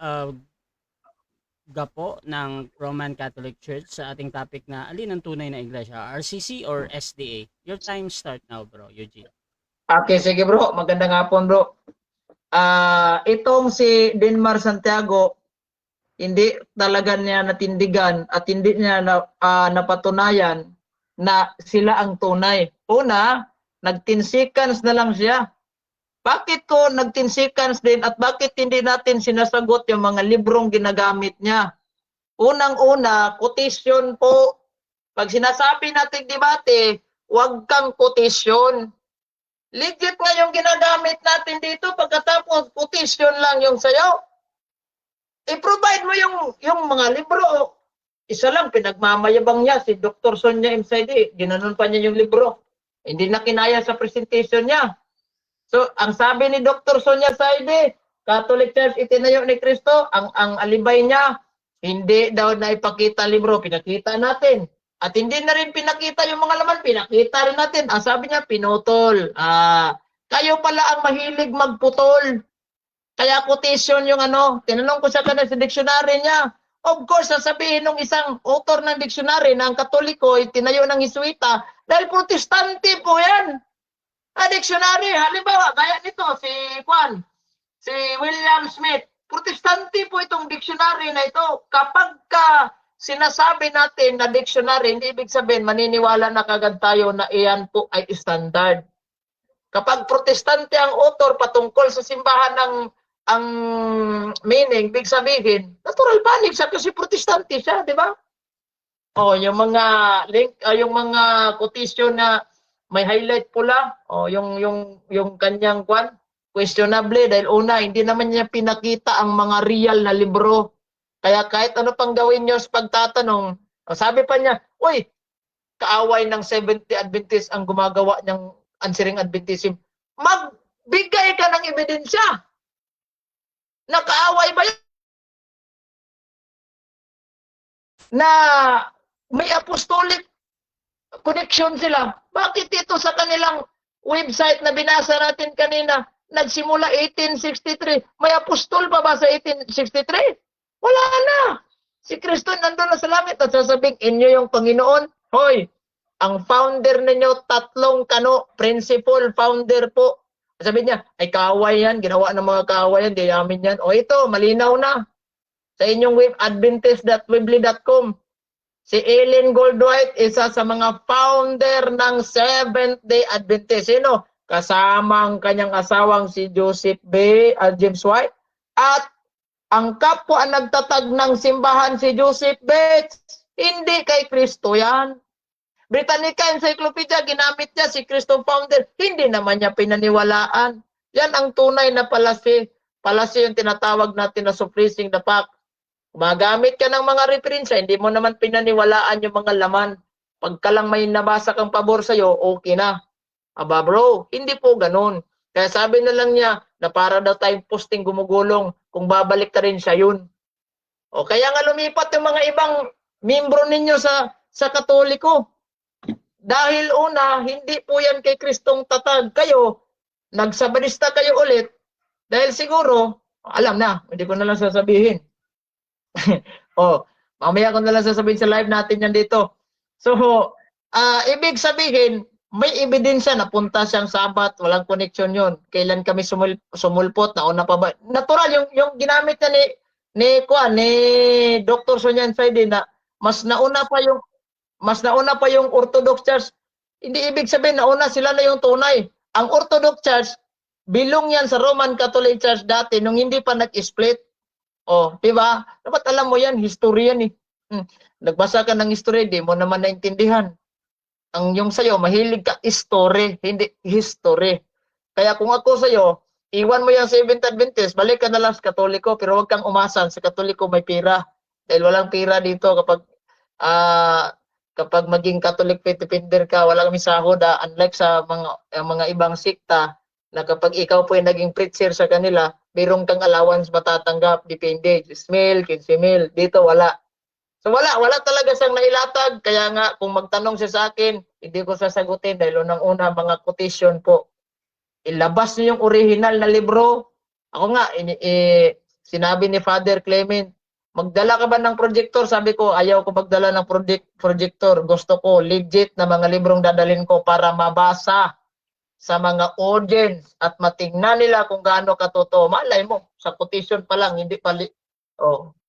Gapo ng Roman Catholic Church, sa ating topic na alin ang tunay na iglesia, RCC or SDA? Your time start now, bro, Eugene. Okay, sige bro. Magandang hapon, bro. Itong si Denmar Santiago, hindi talaga niya natindigan at hindi niya napatunayan na sila ang tunay. Una, nag-10 seconds na lang siya. Bakit ko nag-10 seconds din at bakit hindi natin sinasagot yung mga librong ginagamit niya? Unang-una, quotation po. Pag sinasabi natin debate, huwag kang quotation. Legit na yung ginagamit natin dito, pagkatapos quotation lang yung sayo. I-provide mo yung mga libro. isa lang, pinagmamayabang niya, si Dr. Sonia M. Saidi, ginanon pa niya yung libro. Hindi na kinaya sa presentation niya. So, ang sabi ni Dr. Sonia Saidi, Catholic Church itinayo ni Kristo, ang alibay niya, hindi daw na ipakita libro, pinakita natin. At hindi na rin pinakita yung mga laman, pinakita rin natin. Ang sabi niya, pinutol. Kayo pala ang mahilig magputol. Kaya quotation yung ano, tinanong ko sa kanya sa dictionary niya. Of course, sasabihin ng isang author ng dictionary na ang Katoliko ay tinayo ng Hisuita dahil protestante po yan. Dictionary, halimbawa, gaya nito, si William Smith, protestante po itong dictionary na ito. Kapag sinasabi natin na dictionary, hindi ibig sabihin, maniniwala na kagad tayo na iyan po ay standard. Kapag protestante ang author patungkol sa simbahan ng ang meaning, big sabihin, natural panig siya kasi protestante siya, di ba? Yung mga link, yung mga quotation na may highlight pula, yung kanyang questionable dahil una, hindi naman niya pinakita ang mga real na libro. Kaya kahit ano pang gawin niyo sa pagtatanong, sabi pa niya, uy, kaaway ng Seventh-day Adventist ang gumagawa ng answering Adventism. Magbigay ka ng ebidensya. Nakaaway ba yun? Na may apostolic connection sila. Bakit ito sa kanilang website na binasa natin kanina, nagsimula 1863, may apostol pa ba sa 1863? Wala na. Si Kristo nandun na sa langit at sasabing, inyo yung Panginoon. Hoy, ang founder ninyo, tatlong principal founder po. Sabi niya, ay kaaway yan, ginawa ng mga kaaway yan, di namin yan. O ito, malinaw na. Sa inyong web, adventist.weebly.com. Si Ellen Goldwhite, isa sa mga founder ng Seventh-day Adventist. Sino? Kasama ang kanyang asawang si Joseph B. James White. At ang kapwa nagtatag ng simbahan si Joseph Bates. Hindi kay Kristo yan. Britannica Encyclopedia, ginamit niya si Kristo founder. Hindi naman niya pinaniwalaan. Yan ang tunay na palasi. Palasi yung tinatawag natin na suppressing the fact. Magamit ka ng mga referensya, hindi mo naman pinaniwalaan yung mga laman. Pagka lang may nabasa kang pabor sa'yo, okay na. Aba bro, hindi po ganun. Kaya sabi na lang niya na para daw tayong posting gumugulong, kung babalik ka rin siya yun. O kaya nga lumipat yung mga ibang membro ninyo sa Katoliko. Dahil una, hindi po yan kay Kristong tatag. Kayo, nagsabadista kayo ulit. Dahil siguro, alam na, hindi ko na lang sasabihin. Mamaya ko na lang sasabihin sa live natin yan dito. So, ibig sabihin, may ebidensya na punta siyang Sabat, walang connection yun. Kailan kami sumulpot, nauna pa ba? Natural, yung ginamit na ni Dr. Sonyan Saidi na mas nauna pa yung Orthodox Church. Hindi ibig sabihin nauna sila na yung tunay. Ang Orthodox Church, bilong yan sa Roman Catholic Church dati nung hindi pa nag-split. Di ba? Dapat alam mo yan, history yan eh. Nagbasa ka ng history, di mo naman naintindihan. Ang yung sa'yo, mahilig ka history, hindi history. Kaya kung ako sa'yo, iwan mo yung Seventh Adventist, balik ka na lang sa Katoliko, pero huwag kang umasan. Sa Katoliko may pira. Dahil walang pira dito kapag maging Catholic faith defender ka, wala kami sahod. Unlike sa mga ibang sikta, na kapag ikaw po ay naging preacher sa kanila, mayroong kang allowance matatanggap, depende, 10,000, 15,000. Dito wala. So wala talaga siyang nailatag. Kaya nga, kung magtanong siya sa akin, hindi ko sasagutin dahil unang-una mga quotation po. Ilabas niyo yung original na libro. Ako nga, sinabi ni Father Clement, magdala ka ba ng projector? Sabi ko, ayaw ko magdala ng projector. Gusto ko legit na mga librong dadalhin ko para mabasa sa mga audience at matingnan nila kung gaano katotoo. Malay mo, sa quotation pa lang, hindi pali.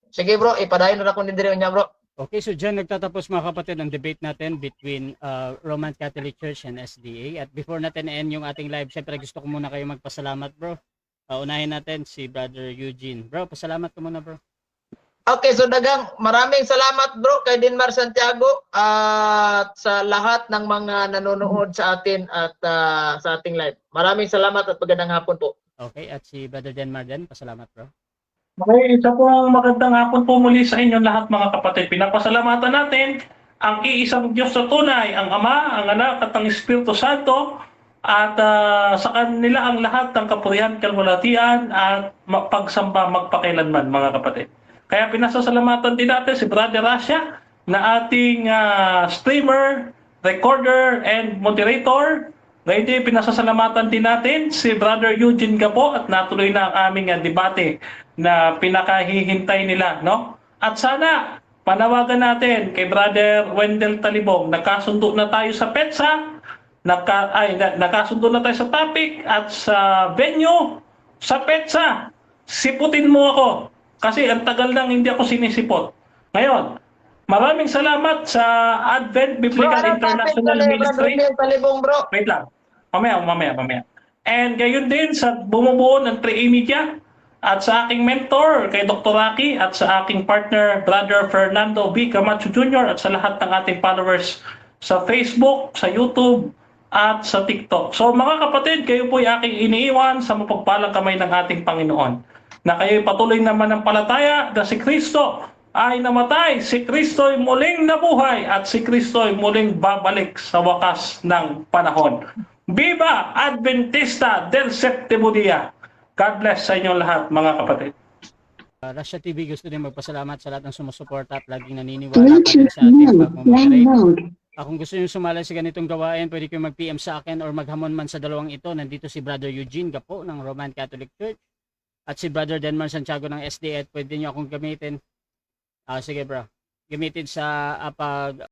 Sige bro, ipadayon na ako ni Dre niya bro. Okay, so dyan nagtatapos mga kapatid ang debate natin between Roman Catholic Church and SDA. At before natin end yung ating live, syempre gusto ko muna kayo magpasalamat bro. Unahin natin si Brother Eugene. Bro, pasalamat ko muna bro. Okay, so dagang maraming salamat bro kay Dinmar Santiago at sa lahat ng mga nanonood sa atin at sa ating live. Maraming salamat at magandang hapon po. Okay, at si Brother Denmar din, pasalamat bro. Okay, isa pong magandang hapon po muli sa inyo lahat mga kapatid. Pinapasalamatan natin ang iisang Diyos na tunay, ang Ama, ang Anak at ang Espiritu Santo at sa kanila ang lahat ng kapurihan, kalwalatian at pagsamba magpakailanman mga kapatid. Kaya pinasasalamatan din natin si Brother Rasha na ating streamer, recorder, and moderator. Ngayon din, pinasasalamatan din natin si Brother Eugene Gapo at natuloy na ang aming debate na pinakahihintay nila, no? At sana panawagan natin kay Brother Wendell Talibong, nagkasundo na tayo sa PETSA, nakasundo na tayo sa topic at sa venue sa PETSA. Siputin mo ako kasi ang tagal nang hindi ako sinisipot. Ngayon, maraming salamat sa Advent Biblical International Ministry. Talibong, bro. Wait lang. Mamaya. And gayon din sa bumubuo ng 3A Media at sa aking mentor kay Dr. Rocky at sa aking partner Brother Fernando B. Camacho Jr. at sa lahat ng ating followers sa Facebook, sa YouTube at sa TikTok. So mga kapatid, kayo po'y aking iniiwan sa mapagpalang kamay ng ating Panginoon na kayo'y patuloy na manampalataya na si Kristo ay namatay, si Kristo'y muling nabuhay at si Kristo'y muling babalik sa wakas ng panahon. Viva Adventista del Séptimo Día! God bless sa inyong lahat mga kapatid. Russia TV gusto din magpasalamat sa lahat ng sumusuporta at laging naniniwala pa rin sa ating pag-moderate. Kung gusto nyo sumali sa ganitong gawain, pwede kayo mag-PM sa akin or maghamon man sa dalawang ito. Nandito si Brother Eugene Gapo ng Roman Catholic Church at si Brother Denmar Santiago ng SDA at pwede nyo akong gamitin. Sige bro, gamitin sa pag